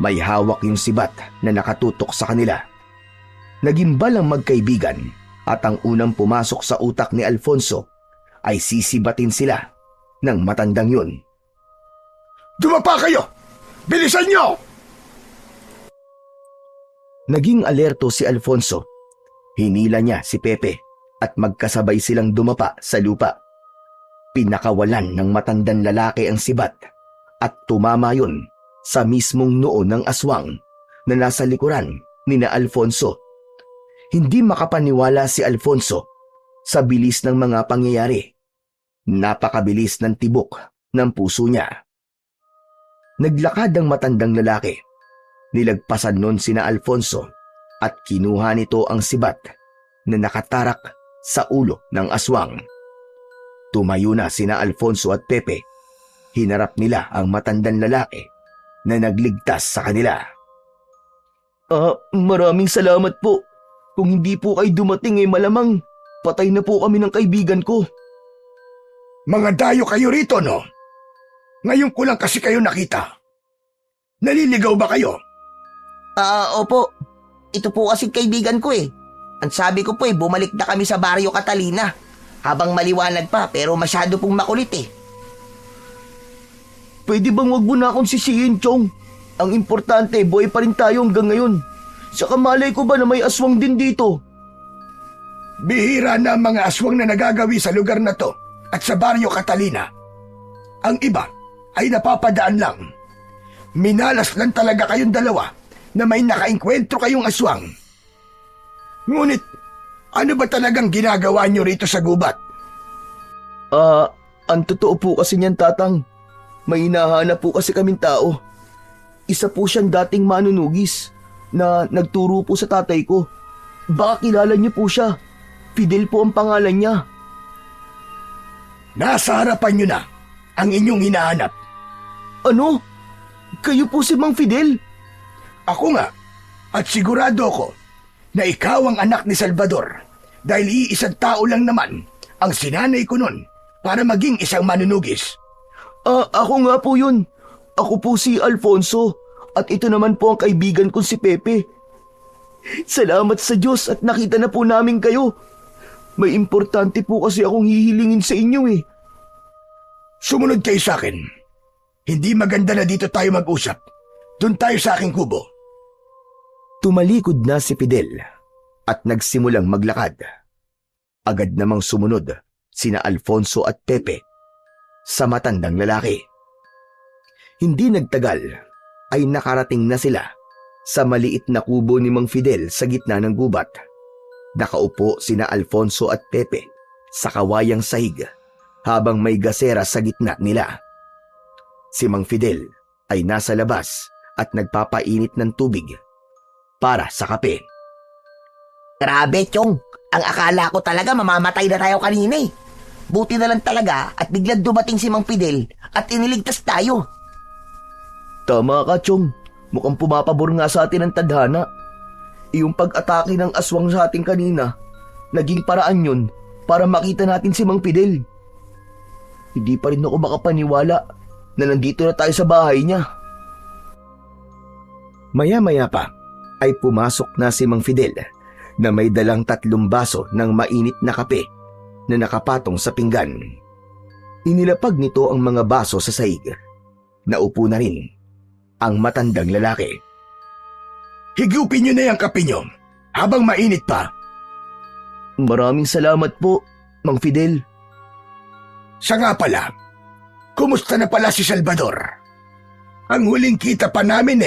May hawak yung sibat na nakatutok sa kanila. Nagimbal ang magkaibigan at ang unang pumasok sa utak ni Alfonso ay sisibatin sila ng matandang yun. Dumapa kayo! Bilisan niyo! Naging alerto si Alfonso. Hinila niya si Pepe at magkasabay silang dumapa sa lupa. Pinakawalan ng matandang lalaki ang sibat at tumama yun sa mismong noo ng aswang na nasa likuran ni na Alfonso. Hindi makapaniwala si Alfonso sa bilis ng mga pangyayari. Napakabilis ng tibok ng puso niya. Naglakad ang matandang lalaki. Nilagpasan nun sina Alfonso at kinuha nito ang sibat na nakatarak sa ulo ng aswang. Tumayo na sina Alfonso at Pepe. Hinarap nila ang matandang lalaki na nagligtas sa kanila. Maraming salamat po. Kung hindi po kayo dumating malamang patay na po kami ng kaibigan ko. Mga dayo kayo rito, no? Ngayon ko lang kasi kayo nakita. Naliligaw ba kayo? Opo. Ito po kasi kaibigan ko eh. Ang sabi ko po bumalik na kami sa Baryo Catalina. Habang maliwanag pa pero masyado pong makulit eh. Pwede bang wag mo na akong sisihin, Chong? Ang importante, buhay pa rin tayo hanggang ngayon. Saka malay ko ba na may aswang din dito? Bihira na ang mga aswang na nagagawi sa lugar na to at sa Baryo Catalina. Ang iba ay napapadaan lang. Minalas lang talaga kayong dalawa na may nakainkwentro kayong aswang. Ngunit, ano ba talagang ginagawa nyo rito sa gubat? Ang totoo po kasi niyan, Tatang. May hinahanap po kasi kaming tao. Isa po siyang dating manunugis na nagturo po sa tatay ko. Baka kilala niyo po siya. Fidel po ang pangalan niya. Nasa harapan nyo na ang inyong hinahanap. Ano? Kayo po si Mang Fidel? Ako nga, at sigurado ko na ikaw ang anak ni Salvador dahil iisang tao lang naman ang sinanay ko nun para maging isang manunugis. Ako nga po yun. Ako po si Alfonso at ito naman po ang kaibigan ko si Pepe. Salamat sa Diyos at nakita na po namin kayo. May importante po kasi akong hihilingin sa inyo eh. Sumunod kayo sa akin. Hindi maganda na dito tayo mag-usap. Doon tayo sa aking kubo. Tumalikod na si Fidel at nagsimulang maglakad. Agad namang sumunod sina Alfonso at Pepe sa matandang lalaki. Hindi nagtagal ay nakarating na sila sa maliit na kubo ni Mang Fidel sa gitna ng gubat. Nakaupo sina Alfonso at Pepe sa kawayang sahig habang may gasera sa gitna nila. Si Mang Fidel ay nasa labas at nagpapainit ng tubig para sa kape. Grabe, Chong. Ang akala ko talaga mamamatay na tayo kanina eh. Buti na lang talaga at biglang dumating si Mang Fidel at iniligtas tayo. Tama ka, Chong. Mukhang pumapabor nga sa atin ang tadhana. Yung pag-atake ng aswang sa atin kanina, naging paraan yun para makita natin si Mang Fidel. Hindi pa rin ako makapaniwala na nandito na tayo sa bahay niya. Maya-maya pa ay pumasok na si Mang Fidel na may dalang 3 baso ng mainit na kape na nakapatong sa pinggan. Inilapag nito ang mga baso sa sahig. Naupo na rin ang matandang lalaki. Higupin nyo na yung kape nyo habang mainit pa. Maraming salamat po, Mang Fidel. Siya nga pala, kumusta na pala si Salvador? Ang huling kita pa namin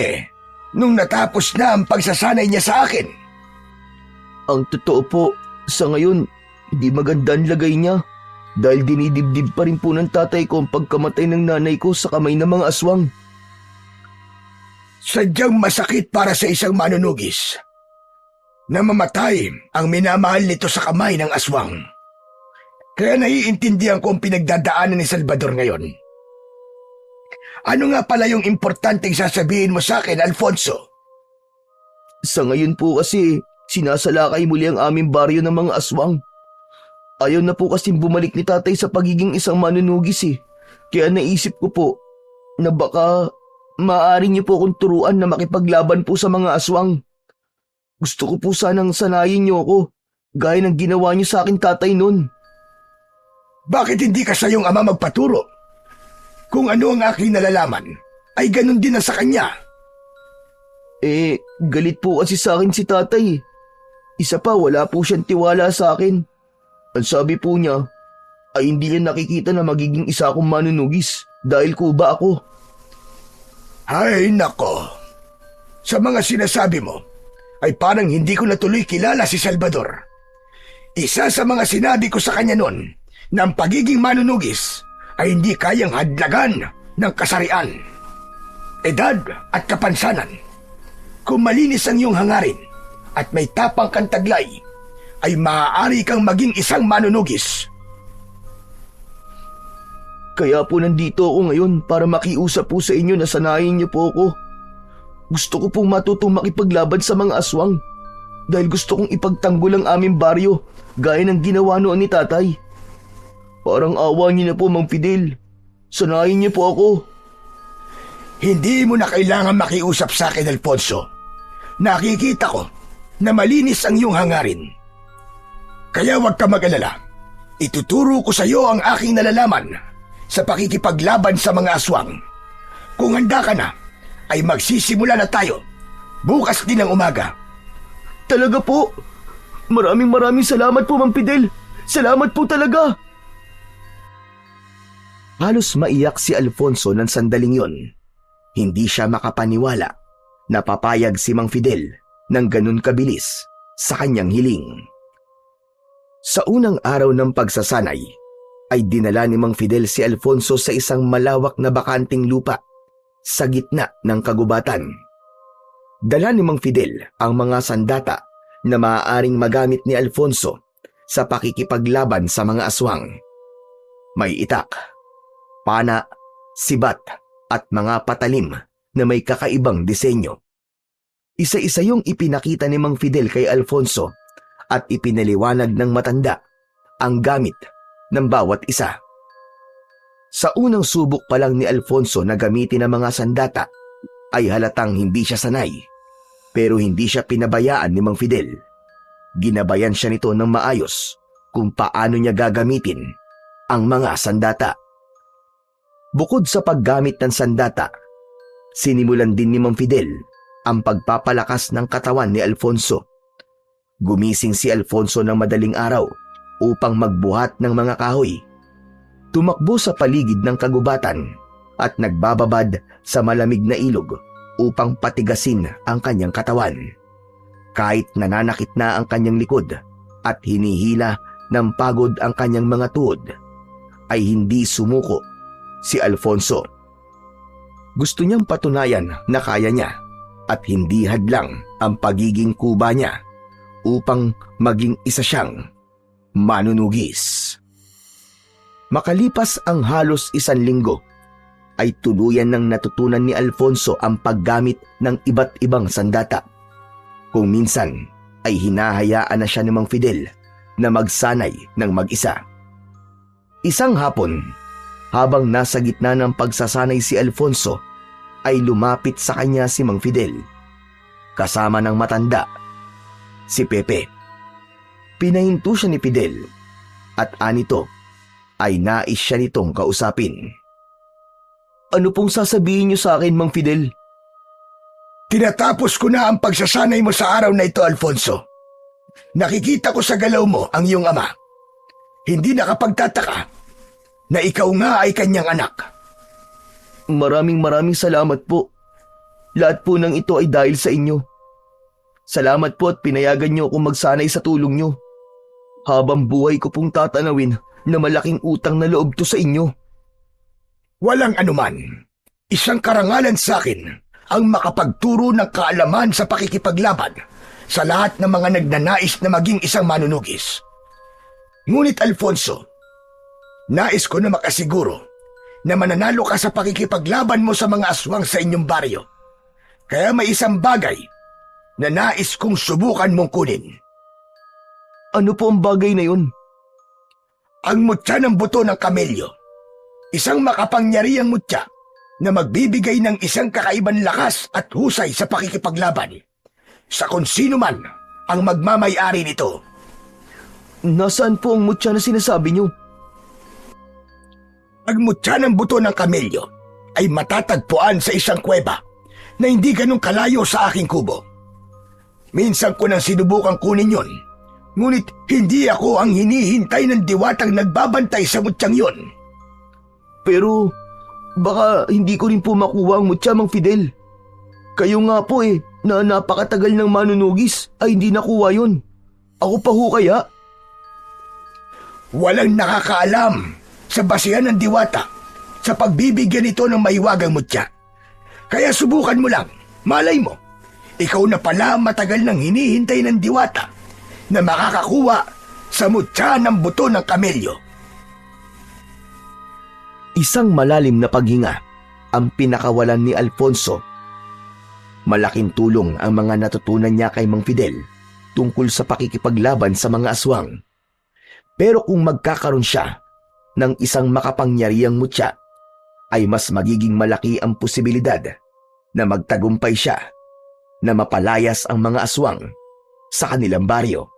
nung natapos na ang pagsasanay niya sa akin. Ang totoo po, sa ngayon, hindi maganda ang lagay niya dahil dinidibdib pa rin po ng tatay ko ang pagkamatay ng nanay ko sa kamay ng mga aswang. Sadyang masakit para sa isang manunugis na mamatay ang minamahal nito sa kamay ng aswang. Kaya naiintindihan ko ang pinagdadaanan ni Salvador ngayon. Ano nga pala yung importanteng sasabihin mo sa akin, Alfonso? Sa ngayon po kasi, sinasalakay muli ang aming baryo ng mga aswang. Ayaw na po kasing bumalik ni tatay sa pagiging isang manunugis Kaya naisip ko po na baka maaari niyo po akong turuan na makipaglaban po sa mga aswang. Gusto ko po sanang sanayin niyo ako, gaya ng ginawa niyo sa akin tatay noon. Bakit hindi ka sa iyong ama magpaturo? Kung ano ang aking nalalaman, ay ganun din na sa kanya. Galit po kasi sa akin si tatay. Isa pa, wala po siyang tiwala sa akin. Ang sabi po niya, ay hindi niya nakikita na magiging isa akong manunugis dahil kuba ako. Ay nako, sa mga sinasabi mo ay parang hindi ko natuloy kilala si Salvador. Isa sa mga sinabi ko sa kanya noon na ang pagiging manunugis ay hindi kayang hadlagan ng kasarian, edad at kapansanan. Kung malinis ang iyong hangarin at may tapang kang taglay, ay maaari kang maging isang manunugis. Kaya po nandito ako ngayon para makiusap po sa inyo na sanayin niyo po ako. Gusto ko pong matutong makipaglaban sa mga aswang dahil gusto kong ipagtanggol ang aming baryo gaya ng ginawa noon ni tatay. Parang awa niyo na po, Mang Fidel. Sanayin niyo po ako. Hindi mo na kailangan makiusap sa akin, Alfonso. Nakikita ko na malinis ang iyong hangarin. Kaya huwag ka mag-alala. Ituturo ko sa iyo ang aking nalalaman sa pakikipaglaban sa mga aswang. Kung handa ka na, ay magsisimula na tayo. Bukas din ng umaga. Talaga po? Maraming salamat po, Mang Fidel. Salamat po talaga. Halos maiyak si Alfonso ng sandaling yon. Hindi siya makapaniwala na papayag si Mang Fidel ng ganun kabilis sa kanyang hiling. Sa unang araw ng pagsasanay, ay dinala ni Mang Fidel si Alfonso sa isang malawak na bakanting lupa sa gitna ng kagubatan. Dala ni Mang Fidel ang mga sandata na maaaring magamit ni Alfonso sa pakikipaglaban sa mga aswang. May itak, pana, sibat at mga patalim na may kakaibang disenyo. Isa-isa yung ipinakita ni Mang Fidel kay Alfonso at ipinaliwanag ng matanda ang gamit ng bawat isa. Sa unang subok pa lang ni Alfonso na gamitin ang mga sandata ay halatang hindi siya sanay, pero hindi siya pinabayaan ni Mang Fidel. Ginabayan siya nito ng maayos kung paano niya gagamitin ang mga sandata. Bukod sa paggamit ng sandata, sinimulan din ni Mang Fidel ang pagpapalakas ng katawan ni Alfonso. Gumising si Alfonso ng madaling araw upang magbuhat ng mga kahoy. Tumakbo sa paligid ng kagubatan at nagbababad sa malamig na ilog upang patigasin ang kanyang katawan. Kahit nananakit na ang kanyang likod at hinihila ng pagod ang kanyang mga tuhod, ay hindi sumuko si Alfonso. Gusto niyang patunayan na kaya niya at hindi hadlang ang pagiging kuba niya upang maging isa siyang manunugis. Makalipas ang halos 1 linggo, ay tuluyan nang natutunan ni Alfonso ang paggamit ng iba't ibang sandata. Kung minsan ay hinahayaan na siya ni Mang Fidel na magsanay ng mag-isa. Isang hapon, habang nasa gitna ng pagsasanay si Alfonso, ay lumapit sa kanya si Mang Fidel, kasama ng matanda, si Pepe. Pinahinto siya ni Fidel at anito ay nais siya nitong kausapin. Ano pong sasabihin niyo sa akin, Mang Fidel? Tinatapos ko na ang pagsasanay mo sa araw na ito, Alfonso. Nakikita ko sa galaw mo ang iyong ama. Hindi nakapagtataka na ikaw nga ay kanyang anak. Maraming salamat po. Lahat po ng ito ay dahil sa inyo. Salamat po at pinayagan niyo akong magsanay sa tulong niyo. Habang buhay ko pong tatanawin na malaking utang na loob to sa inyo. Walang anuman. Isang karangalan sa akin ang makapagturo ng kaalaman sa pakikipaglaban sa lahat ng mga nagnanais na maging isang manunugis. Ngunit Alfonso, nais ko na makasiguro na mananalo ka sa pakikipaglaban mo sa mga aswang sa inyong baryo. Kaya may isang bagay na nais kong subukan mong kunin. Ano po ang bagay na yun? Ang mutya ng buto ng kamelyo. Isang makapangyarihang mutya na magbibigay ng isang kakaibang lakas at husay sa pakikipaglaban sa kung sino man ang magmamay-ari nito. Nasaan po ang mutya na sinasabi niyo? Ang mutya ng buto ng kamelyo ay matatagpuan sa isang kuweba na hindi ganun kalayo sa aking kubo. Minsan ko nang sinubukang kunin yon, Ngunit hindi ako ang hinihintay ng diwatang nagbabantay sa mutyang yon. Pero baka hindi ko rin po makuha ang mutya, Mang Fidel. Kayo nga po na napakatagal ng manunugis ay hindi nakuha yon. Ako pa ho kaya? Walang nakakaalam sa basihan ng diwata sa pagbibigyan ito ng mahiwagang mutya. Kaya subukan mo lang, malay mo, ikaw na pala ang matagal nang hinihintay ng diwata na makakakuha sa mutya ng buto ng kamelyo. Isang malalim na paghinga ang pinakawalan ni Alfonso. Malaking tulong ang mga natutunan niya kay Mang Fidel tungkol sa pakikipaglaban sa mga aswang. Pero kung magkakaroon siya ng isang makapangyarihang mutya, ay mas magiging malaki ang posibilidad na magtagumpay siya na mapalayas ang mga aswang sa kanilang baryo.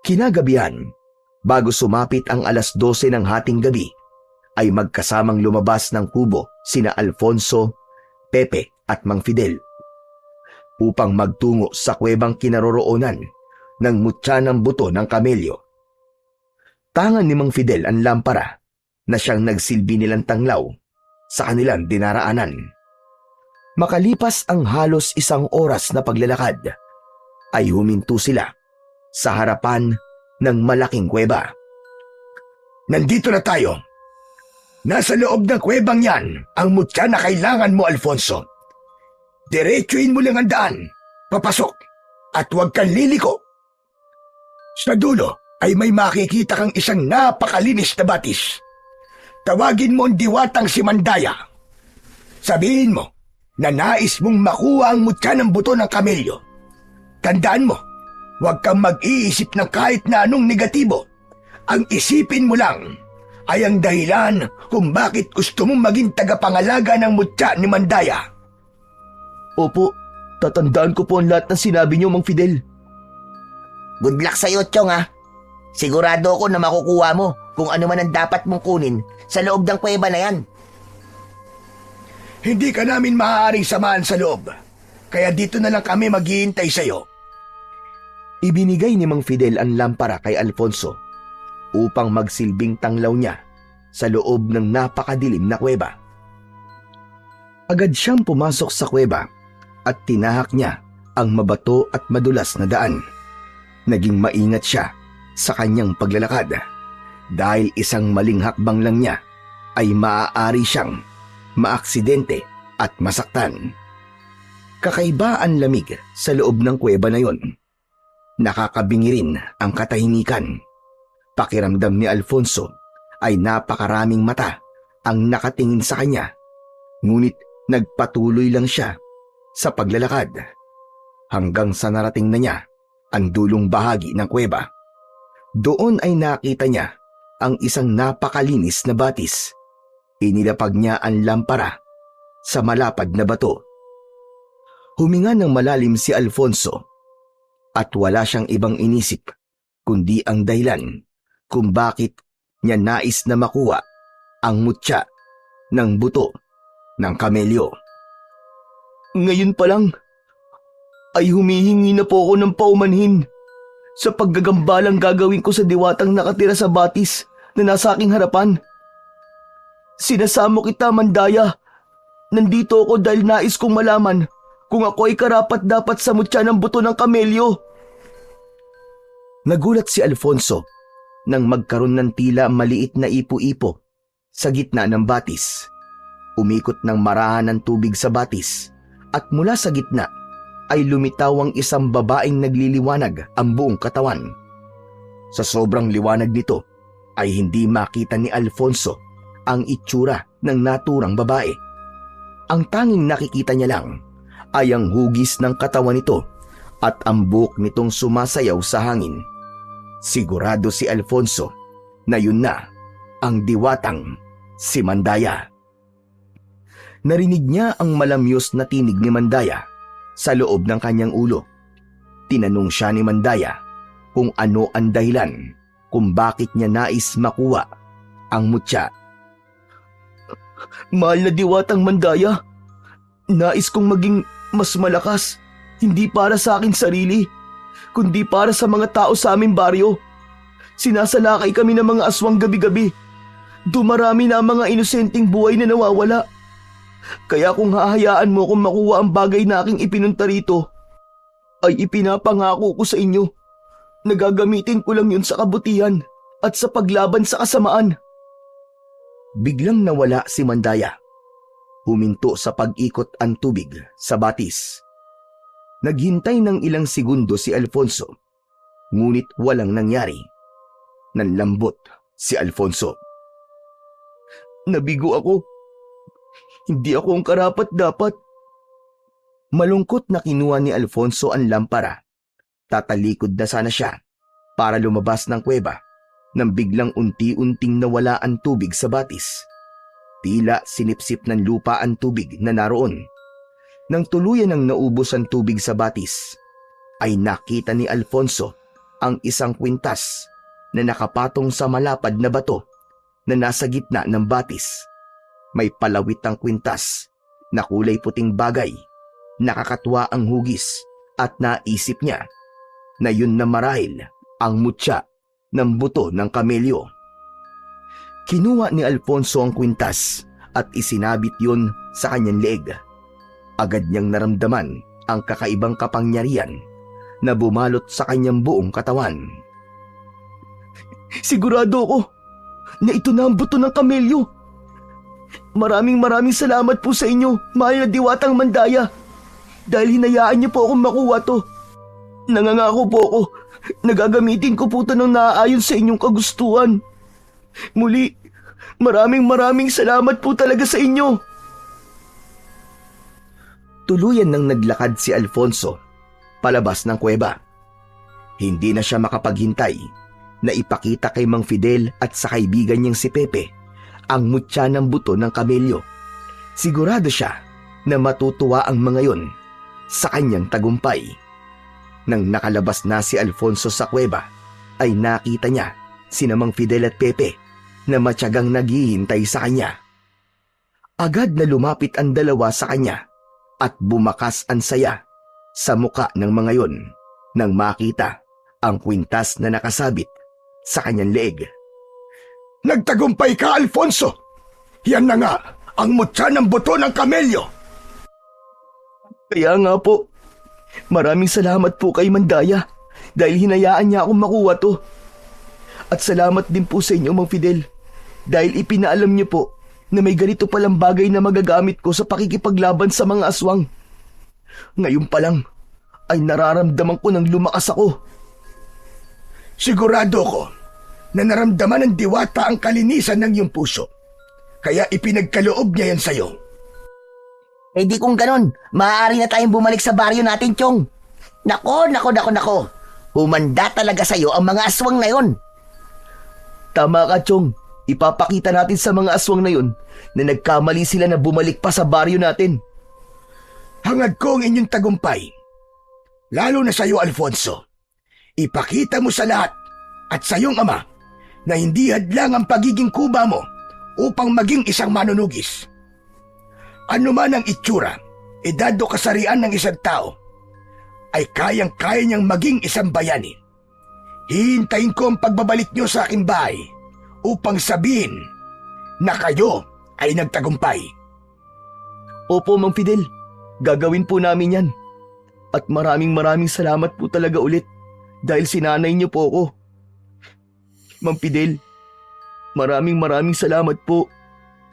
Kinagabihan, bago sumapit ang 12:00 ng hating gabi, ay magkasamang lumabas ng kubo sina Alfonso, Pepe at Mang Fidel upang magtungo sa kuwebang kinaroroonan ng mutya ng buto ng kamelyo. Tangan ni Mang Fidel ang lampara na siyang nagsilbi nilang tanglaw sa kanilang dinaraanan. Makalipas ang halos 1 oras na paglalakad, ay huminto sila sa harapan ng malaking kuweba. Nandito na tayo. Nasa loob ng kuwebang yan ang mutya na kailangan mo, Alfonso. Diretsuin mo lang ang daan, papasok, at huwag kang liliko. Sa dulo ay may makikita kang isang napakalinis na batis. Tawagin mo ang diwatang si Mandaya. Sabihin mo na nais mong makuha ang mutya ng buto ng kamelyo. Tandaan mo, huwag kang mag-iisip ng kahit na anong negatibo. Ang isipin mo lang ay ang dahilan kung bakit gusto mong maging tagapangalaga ng mutya ni Mandaya. Opo, tatandaan ko po ang lahat ng sinabi niyo, Mang Fidel. Good luck sa'yo, Chong, ha? Sigurado ako na makukuha mo kung ano man ang dapat mong kunin sa loob ng kuweba na yan. Hindi ka namin maaaring samahan sa loob, kaya dito na lang kami maghihintay sa'yo. Ibinigay ni Mang Fidel ang lampara kay Alfonso upang magsilbing tanglaw niya sa loob ng napakadilim na kuweba. Agad siyang pumasok sa kuweba at tinahak niya ang mabato at madulas na daan. Naging maingat siya sa kanyang paglalakad dahil isang maling hakbang lang niya ay maaari siyang maaksidente at masaktan. Kakaiba ang lamig sa loob ng kuweba na yon. Nakakabingi rin ang katahimikan. Pakiramdam ni Alfonso ay napakaraming mata ang nakatingin sa kanya, ngunit nagpatuloy lang siya sa paglalakad hanggang sa narating na niya ang dulong bahagi ng kuweba. Doon ay nakita niya ang isang napakalinis na batis. Inilapag niya ang lampara sa malapad na bato. Huminga ng malalim si Alfonso at wala siyang ibang inisip kundi ang dahilan kung bakit niya nais na makuha ang mutya ng buto ng kamelyo. Ngayon pa lang ay humihingi na po ako ng paumanhin sa paggagambalang gagawin ko sa diwatang nakatira sa batis na nasa aking harapan. Sinasamo kita, Mandaya. Nandito ako dahil nais kong malaman kung ako ay karapat-dapat sa mutya ng buto ng kamelyo. Nagulat si Alfonso nang magkaroon ng tila maliit na ipo-ipo sa gitna ng batis. Umikot ng marahan ng tubig sa batis at mula sa gitna ay lumitaw ang isang babaeng nagliliwanag ang buong katawan. Sa sobrang liwanag nito ay hindi makita ni Alfonso ang itsura ng naturang babae. Ang tanging nakikita niya lang ay ang hugis ng katawan nito at ang buhok nitong sumasayaw sa hangin. Sigurado si Alfonso na yun na ang diwatang si Mandaya. Narinig niya ang malamyos na tinig ni Mandaya sa loob ng kanyang ulo. Tinanong siya ni Mandaya kung ano ang dahilan kung bakit niya nais makuha ang mutya. Mahal na diwatang Mandaya, nais kong maging mas malakas, hindi para sa aking sarili, kundi para sa mga tao sa aming baryo. Sinasalakay kami ng mga aswang gabi-gabi. Dumarami na ang mga inosenteng buhay na nawawala. Kaya kung hahayaan mo kung makuha ang bagay na aking ipinunta rito, ay ipinapangako ko sa inyo na gagamitin ko lang yun sa kabutihan at sa paglaban sa kasamaan. Biglang nawala si Mandaya. Huminto sa pag-ikot ang tubig sa batis. Naghintay ng ilang segundo si Alfonso, ngunit walang nangyari. Nanlambot si Alfonso. Nabigo ako. Hindi ako ang karapat-dapat. Malungkot na kinuha ni Alfonso ang lampara. Tatalikod na sana siya para lumabas ng kuweba nang biglang unti-unting nawala ang tubig sa batis. Tila sinipsip ng lupa ang tubig na naroon. Nang tuluyan ng naubos ang tubig sa batis, ay nakita ni Alfonso ang isang kwintas na nakapatong sa malapad na bato na nasa gitna ng batis. May palawit ang kwintas na kulay puting bagay. Nakakatwa ang hugis at naisip niya na yun na marahil ang mutya ng buto ng kamelyo. Kinuha ni Alfonso ang kwintas at isinabit yun sa kanyang leeg. Agad niyang naramdaman ang kakaibang kapangyarihan na bumalot sa kanyang buong katawan. Sigurado ko na ito na ang buto ng kamelyo. Maraming salamat po sa inyo, mahal na Diwatang Mandaya. Dahil hinayaan niyo po akong makuha to. Nangangako po ako, nagagamitin ko po ito ng naaayon sa inyong kagustuhan. Muli, maraming salamat po talaga sa inyo. Tuluyan nang naglakad si Alfonso palabas ng kuweba. Hindi na siya makapaghintay na ipakita kay Mang Fidel at sa kaibigan niyang si Pepe ang mutya ng buto ng kamelyo. Sigurado siya na matutuwa ang mga yon sa kanyang tagumpay. Nang nakalabas na si Alfonso sa kuweba, ay nakita niya sina Mang Fidel at Pepe na matyagang naghihintay sa kanya. Agad na lumapit ang dalawa sa kanya at bumakas ang saya sa muka ng mga yon nang makita ang kwintas na nakasabit sa kanyang leeg. Nagtagumpay ka, Alfonso! Yan na nga ang mutya ng buto ng kamelyo! Kaya nga po, maraming salamat po kay Mandaya dahil hinayaan niya akong makuha to. At salamat din po sa inyo, Mang Fidel, dahil ipinaalam niyo po na may ganito palang bagay na magagamit ko sa pakikipaglaban sa mga aswang. Ngayon pa lang ay nararamdaman ko ng lumakas ako. Sigurado ko na naramdaman ng diwata ang kalinisan ng iyong puso. Kaya ipinagkaloob niya yan sa'yo. Eh di kung ganon, maaari na tayong bumalik sa baryo natin, Chong. Nako. Humanda talaga sa'yo ang mga aswang na yon. Tama ka, Chong. Ipapakita natin sa mga aswang na yon na nagkamali sila na bumalik pa sa baryo natin. Hangad ko ang inyong tagumpay. Lalo na sa iyo, Alfonso. Ipakita mo sa lahat at sa iyong ama na hindi hadlang ang pagiging kuba mo upang maging isang manunugis. Ano man ang itsura, edad o kasarian ng isang tao, ay kayang-kaya niyang maging isang bayani. Hihintayin ko ang pagbabalik niyo sa aking bahay upang sabihin na kayo ay nagtagumpay. Opo, Mang Fidel. Gagawin po namin yan. At maraming salamat po talaga ulit dahil sinanay niyo po ako. Mang Fidel, maraming salamat po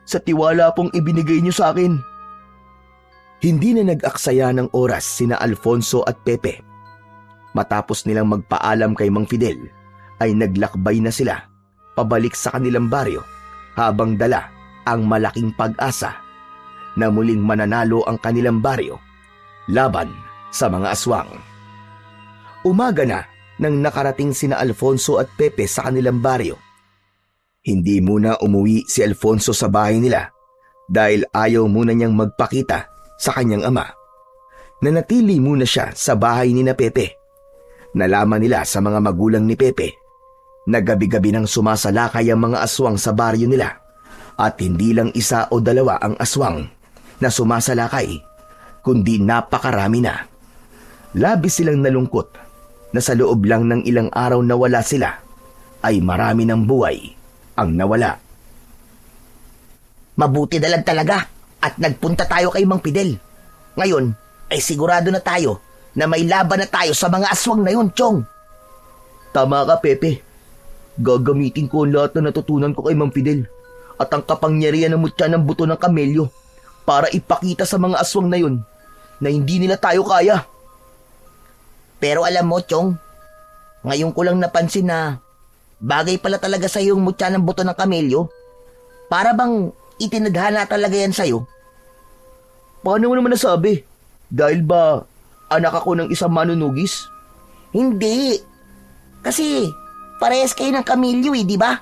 sa tiwala pong ibinigay niyo sa akin. Hindi na nag-aksaya ng oras sina Alfonso at Pepe. Matapos nilang magpaalam kay Mang Fidel, ay naglakbay na sila pabalik sa kanilang baryo habang dala ang malaking pag-asa na muling mananalo ang kanilang baryo laban sa mga aswang. Umaga na nang nakarating sina Alfonso at Pepe sa kanilang baryo. Hindi muna umuwi si Alfonso sa bahay nila dahil ayaw muna niyang magpakita sa kanyang ama. Nanatili muna siya sa bahay ni na Pepe. Nalaman nila sa mga magulang ni Pepe na gabi-gabi nang sumasalakay ang mga aswang sa baryo nila at hindi lang isa o dalawa ang aswang na sumasalakay, kundi napakarami na. Labis silang nalungkot na sa loob lang ng ilang araw na wala sila, ay marami ng buhay ang nawala. Mabuti na lang talaga at nagpunta tayo kay Mang Fidel. Ngayon ay sigurado na tayo na may laban na tayo sa mga aswang na yun, Chong. Tama ka, Pepe. Gagamitin ko ang lahat na natutunan ko kay Mang Fidel at ang kapangyarihan ng mutya ng buto ng kamelyo para ipakita sa mga aswang na yun na hindi nila tayo kaya. Pero alam mo, Chong, ngayon ko lang napansin na bagay pala talaga sa yung mutya ng buto ng kamelyo. Para bang itinadhana talaga yan sa'yo? Paano mo naman nasabi? Dahil ba anak ako ng isang manunugis? Hindi. Kasi parehas kayo ng kamelyo di ba?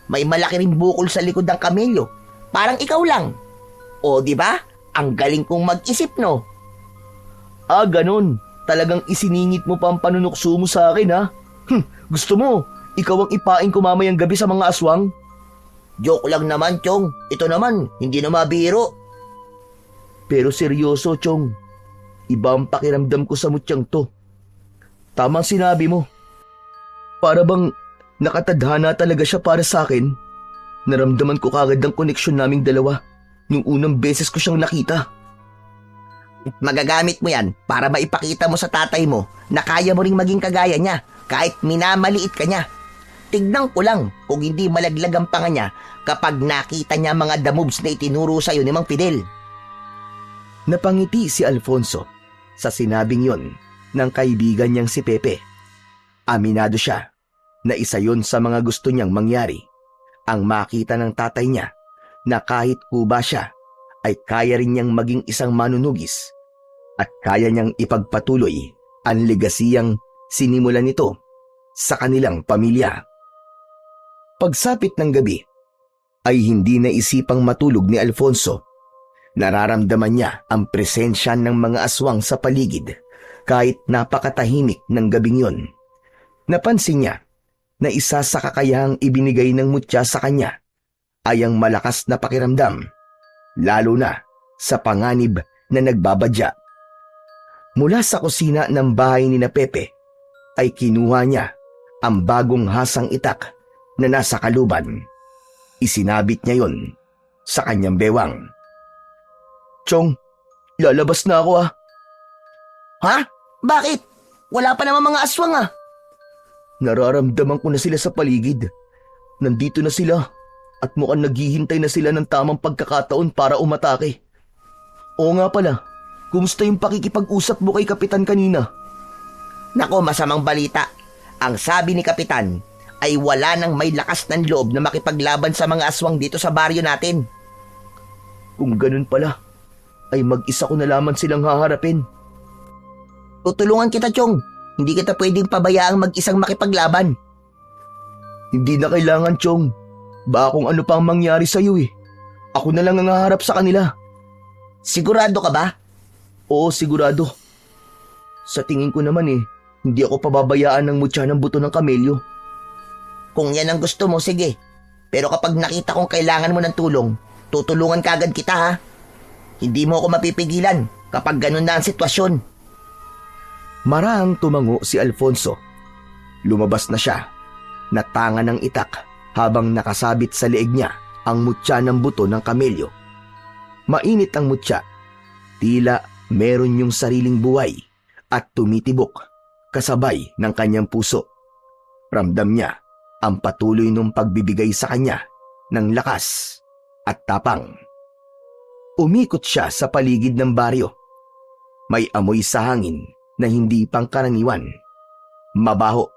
May malaki ring bukol sa likod ng kamelyo. Parang ikaw lang. O di ba? Ang galing kong mag-isip, no? Ah, ganun. Talagang isiningit mo pa ang panunukso mo sa akin, ha? Gusto mo, ikaw ang ipain ko mamayang gabi sa mga aswang? Joke lang naman, Chong. Ito naman, hindi na mabiro. Pero seryoso, Chong. Iba ang pakiramdam ko sa mutyang to. Tamang sinabi mo. Para bang nakatadhana talaga siya para sa akin. Naramdaman ko kagad ang koneksyon naming dalawa nung unang beses ko siyang nakita. Magagamit mo yan para maipakita mo sa tatay mo na kaya mo ring maging kagaya niya kahit minamaliit ka niya. Tignan ko lang kung hindi malaglag ang panga niya kapag nakita niya mga the moves na itinuro sa'yo ni Mang Fidel. Napangiti si Alfonso sa sinabing yon ng kaibigan niyang si Pepe. Aminado siya na isa yon sa mga gusto niyang mangyari, ang makita ng tatay niya na kahit kuba siya ay kaya rin niyang maging isang manunugis at kaya niyang ipagpatuloy ang legasiyang sinimulan nito sa kanilang pamilya. Pagsapit ng gabi ay hindi naisipang matulog ni Alfonso. Nararamdaman niya ang presensya ng mga aswang sa paligid kahit napakatahimik ng gabing yon. Napansin niya na isa sa kakayahang ibinigay ng mutya sa kanya ay ang malakas na pakiramdam, lalo na sa panganib na nagbabadya. Mula sa kusina ng bahay ni na Pepe ay kinuha niya ang bagong hasang itak na nasa kaluban. Isinabit niya yon sa kanyang bewang. Chong, lalabas na ako ah. Ha? Bakit? Wala pa naman mga aswang ah. Nararamdaman ko na sila sa paligid. Nandito na sila at mukhang naghihintay na sila ng tamang pagkakataon para umatake. Oo nga pala, kumusta yung pakikipag-usap mo kay Kapitan kanina? Nako, masamang balita. Ang sabi ni Kapitan ay wala nang may lakas ng loob na makipaglaban sa mga aswang dito sa baryo natin. Kung ganun pala, ay mag-isa ko na lamang silang haharapin. Tutulungan kita, Chong. Hindi kita pwedeng pabayaang mag-isang makipaglaban. Hindi na kailangan, Chong. Baka kung ano pang mangyari sa'yo eh. Ako na lang ang haharap sa kanila. Sigurado ka ba? Oo, sigurado. Sa tingin ko naman eh, hindi ako pababayaan ng mutya ng buto ng kamelyo. Kung yan ang gusto mo, sige. Pero kapag nakita kong kailangan mo ng tulong, tutulungan kagad kita ha. Hindi mo ako mapipigilan kapag ganun na ang sitwasyon. Marahang tumango si Alfonso. Lumabas na siya, natanga ng itak habang nakasabit sa leeg niya ang mutya ng buto ng kamelyo. Mainit ang mutya, tila meron yung sariling buhay at tumitibok kasabay ng kanyang puso. Ramdam niya ang patuloy ng pagbibigay sa kanya ng lakas at tapang. Umikot siya sa paligid ng baryo. May amoy sa hangin na hindi pangkaraniwan. Mabaho,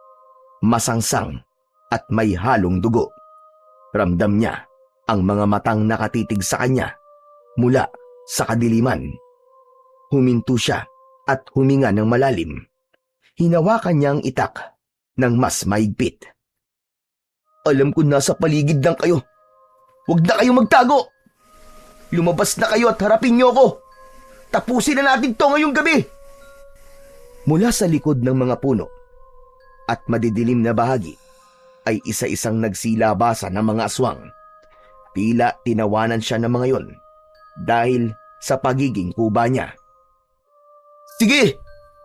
masangsang at may halong dugo. Ramdam niya ang mga matang nakatitig sa kanya mula sa kadiliman. Huminto siya at huminga ng malalim. Hinawakan niya ang itak ng mas mahigpit. Alam ko nasa paligid lang kayo. Huwag na kayong magtago! Lumabas na kayo at harapin niyo ako! Tapusin na natin to ngayong gabi! Mula sa likod ng mga puno at madidilim na bahagi ay isa-isang nagsilabasan ng mga aswang. Tila tinawanan siya ng mga yon dahil sa pagiging kuba niya. Sige,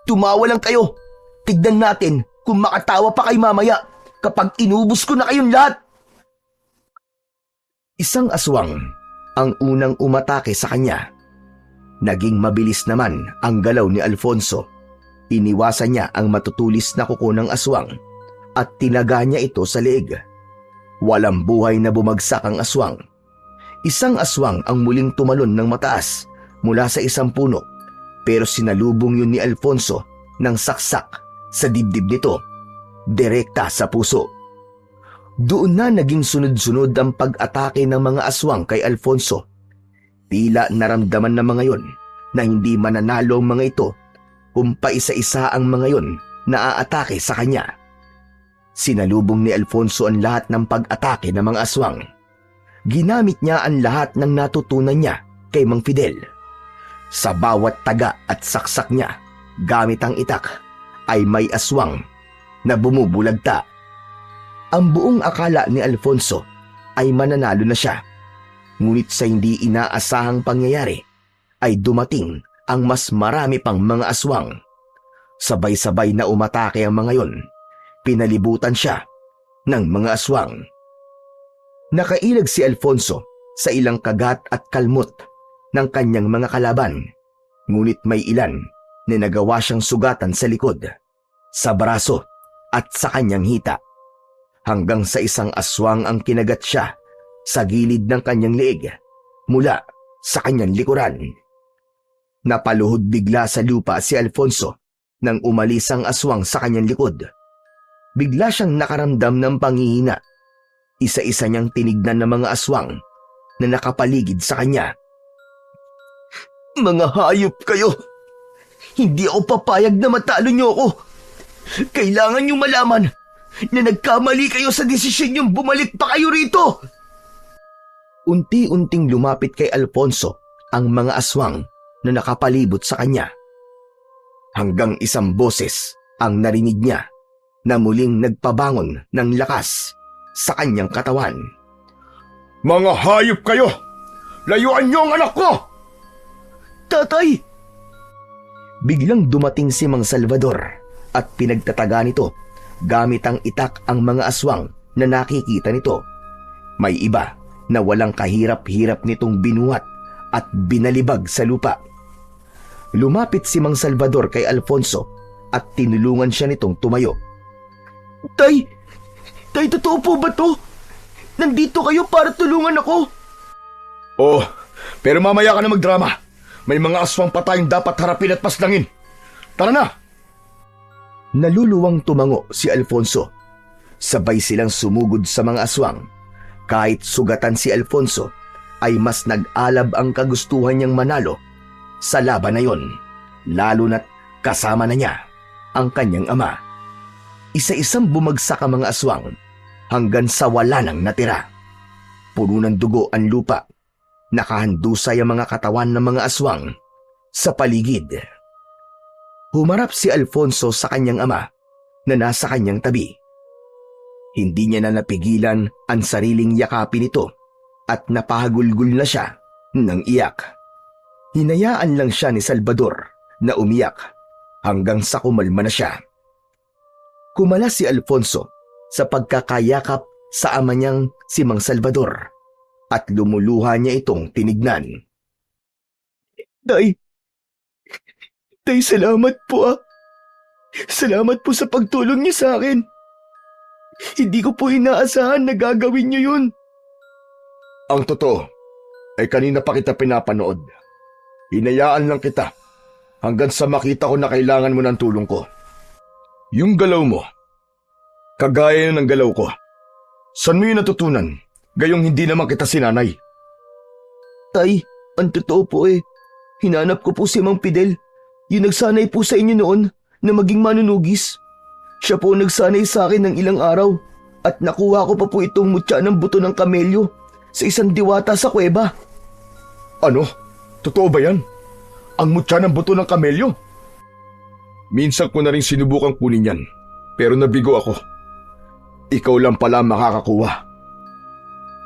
tumawa lang kayo! Tignan natin kung makatawa pa kay mamaya kapag inubos ko na kayong lahat. Isang aswang ang unang umatake sa kanya. Naging mabilis naman ang galaw ni Alfonso. Iniwasan niya ang matutulis na kuko ng aswang at tinaga niya ito sa leeg. Walang buhay na bumagsak ang aswang. Isang aswang ang muling tumalon ng mataas mula sa isang puno, pero sinalubong yun ni Alfonso ng saksak sa dibdib nito, direkta sa puso. Doon na naging sunod-sunod ang pag-atake ng mga aswang kay Alfonso. Tila naramdaman ng mga yon na hindi mananalo ang mga ito kung paisa-isa ang mga yon na aatake sa kanya. Sinalubong ni Alfonso ang lahat ng pag-atake ng mga aswang. Ginamit niya ang lahat ng natutunan niya kay Mang Fidel. Sa bawat taga at saksak niya, gamit ang itak, ay may aswang na bumubulagta. Ang buong akala ni Alfonso ay mananalo na siya. Ngunit sa hindi inaasahang pangyayari, ay dumating ang mas marami pang mga aswang. Sabay-sabay na umatake ang mga yon. Pinalibutan siya ng mga aswang. Nakailag si Alfonso sa ilang kagat at kalmot ng kanyang mga kalaban, ngunit may ilan na nagawa siyang sugatan sa likod, sa braso at sa kanyang hita, hanggang sa isang aswang ang kinagat siya sa gilid ng kanyang leeg mula sa kanyang likuran. Napaluhod bigla sa lupa si Alfonso nang umalis ang aswang sa kanyang likod. Bigla siyang nakaramdam ng panghihina. Isa-isa niyang tinignan ng mga aswang na nakapaligid sa kanya. Mga hayop kayo! Hindi ako papayag na matalo niyo ako. Kailangan niyong malaman na nagkamali kayo sa desisyon niyong bumalik pa kayo rito. Unti-unting lumapit kay Alfonso ang mga aswang na nakapalibot sa kanya. Hanggang isang boses ang narinig niya na muling nagpabangon ng lakas sa kanyang katawan. Mga hayop kayo! Layuan niyo ang anak ko! Tatay! Biglang dumating si Mang Salvador at pinagtataga nito gamit ang itak ang mga aswang na nakikita nito. May iba na walang kahirap-hirap nitong binuhat at binalibag sa lupa. Lumapit si Mang Salvador kay Alfonso at tinulungan siya nitong tumayo. Tay! Tay, totoo po ba to? Nandito kayo para tulungan ako? Oh, pero mamaya ka na magdrama. May mga aswang pa tayong dapat harapin at paslangin. Tara na! Naluluwang tumango si Alfonso. Sabay silang sumugod sa mga aswang. Kahit sugatan si Alfonso, ay mas nag-alab ang kagustuhan niyang manalo sa laban na yon, lalo na't kasama na niya ang kanyang ama. Isa-isang bumagsak ang mga aswang hanggang sa wala nang natira. Puno ng dugo ang lupa. Nakahandusay ang mga katawan ng mga aswang sa paligid. Humarap si Alfonso sa kanyang ama na nasa kanyang tabi. Hindi niya na napigilan ang sariling yakapin nito at napahagulgul na siya ng iyak. Hinayaan lang siya ni Salvador na umiyak hanggang sa kumalma na siya. Kumala si Alfonso sa pagkakayakap sa ama niyang si Mang Salvador at lumuluha niya itong tinignan. Tay, salamat po . Salamat po sa pagtulong niyo sa akin. Hindi ko po inaasahan na gagawin niyo yun. Ang totoo ay kanina pa kita pinapanood. Hinayaan lang kita hanggang sa makita ko na kailangan mo ng tulong ko. Yung galaw mo, kagaya ng galaw ko. Saan mo yun natutunan? Gayong hindi naman kita sinanay. Tay, ang totoo po hinanap ko po si Mang Fidel. Yung nagsanay po sa inyo noon na maging manunugis. Siya po nagsanay sa akin ng ilang araw at nakuha ko pa po itong mutya ng buto ng kamelyo sa isang diwata sa kuweba. Ano? Totoo ba yan? Ang mutya ng buto ng kamelyo? Minsan ko na rin sinubukang kunin yan, pero nabigo ako. Ikaw lang pala makakakuha.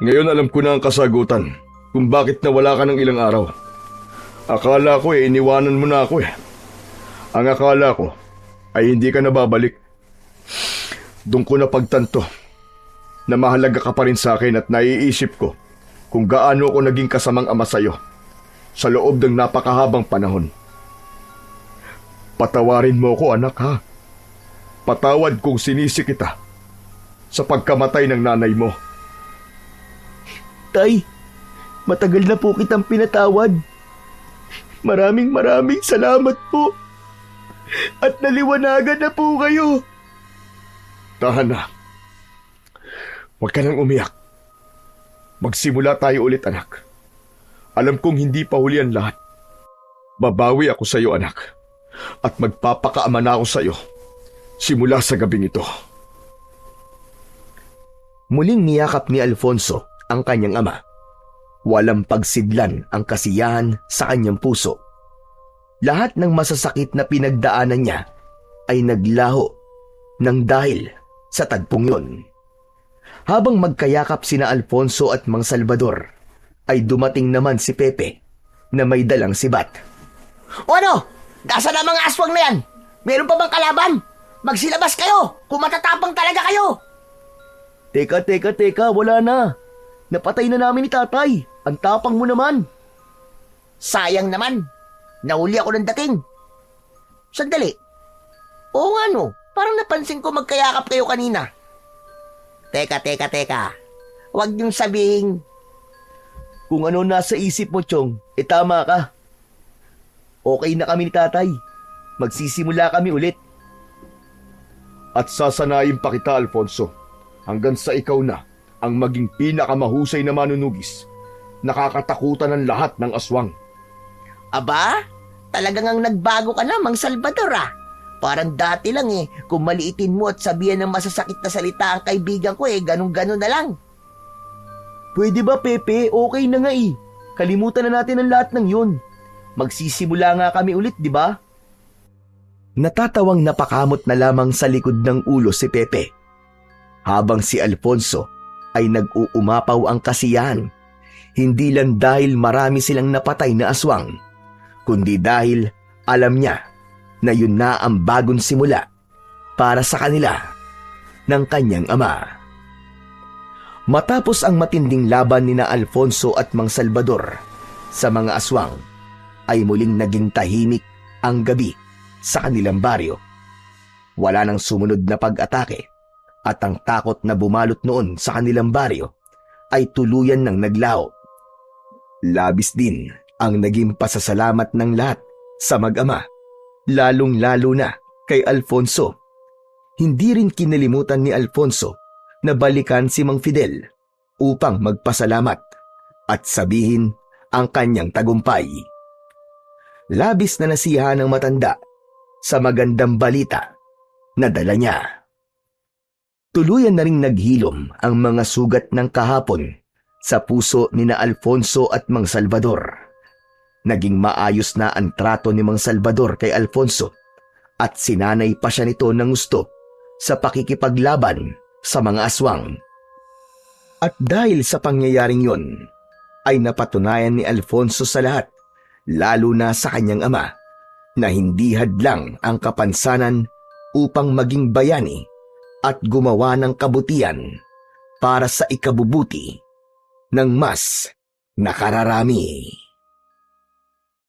Ngayon alam ko na ang kasagutan kung bakit nawala ka ng ilang araw. Akala ko iniwanan mo na ako . Ang akala ko ay hindi ka na babalik. Doon ko napagtanto na mahalaga ka pa rin sa akin at naiisip ko kung gaano ako naging kasamang ama sa'yo sa loob ng napakahabang panahon. Patawarin mo ko, anak, ha? Patawad kung sinisi kita sa pagkamatay ng nanay mo. Tay, matagal na po kitang pinatawad. Maraming salamat po. At naliwanagan na po kayo. Tahan na. Huwag ka nang umiyak. Magsimula tayo ulit, anak. Alam kong hindi pa huli ang lahat. Babawi ako sa iyo, anak. At magpapakaama na ako sa iyo simula sa gabing ito. Muling niyakap ni Alfonso ang kanyang ama. Walang pagsidlan ang kasiyahan sa kanyang puso. Lahat ng masasakit na pinagdaanan niya ay naglaho ng dahil sa tagpong yun. Habang magkayakap sina Alfonso at Mang Salvador, ay dumating naman si Pepe na may dalang sibat. O ano? Nasaan na mga aswang na yan? Meron pa bang kalaban? Magsilabas kayo kung matatapang talaga kayo. Teka, wala na. Napatay na namin ni tatay. Ang tapang mo naman. Sayang naman. Nahuli ako ng dating. Sandali. Oo nga no. Parang napansin ko magkayakap kayo kanina. Teka. Huwag niyong sabihin. Kung ano nasa isip mo, Chong, tama ka. Okay na kami ni tatay. Magsisimula kami ulit. At sasanayin pa kita, Alfonso, hanggang sa ikaw na ang maging pinakamahusay na manunugis. Nakakatakutan ng lahat ng aswang. Aba, talagang ang nagbago ka na, Mang Salvador ah. Parang dati lang kung maliitin mo at sabihan ng masasakit na salita ang kaibigan ko ganun-ganun na lang. Pwede ba, Pepe? Okay na nga Kalimutan na natin ang lahat ng yun. Magsisimula nga kami ulit, di ba? Natatawang napakamot na lamang sa likod ng ulo si Pepe. Habang si Alfonso ay nag-uumapaw ang kasiyahan, hindi lang dahil marami silang napatay na aswang, kundi dahil alam niya na yun na ang bagong simula para sa kanila ng kanyang ama. Matapos ang matinding laban ni na Alfonso at Mang Salvador sa mga aswang, ay muling naging tahimik ang gabi sa kanilang baryo. Wala nang sumunod na pag-atake at ang takot na bumalot noon sa kanilang baryo ay tuluyan ng naglaho. Labis din ang naging pasasalamat ng lahat sa mag-ama, lalong-lalo na kay Alfonso. Hindi rin kinalimutan ni Alfonso na balikan si Mang Fidel upang magpasalamat at sabihin ang kanyang tagumpay. Labis na nasiyahan ng matanda sa magandang balita na dala niya. Tuluyan na ring naghilom ang mga sugat ng kahapon sa puso ni na Alfonso at Mang Salvador. Naging maayos na ang trato ni Mang Salvador kay Alfonso at sinanay pa siya nito ng gusto sa pakikipaglaban sa mga aswang. At dahil sa pangyayaring yon, ay napatunayan ni Alfonso sa lahat, lalo na sa kanyang ama, na hindi hadlang ang kapansanan upang maging bayani at gumawa ng kabutihan para sa ikabubuti ng mas nakararami.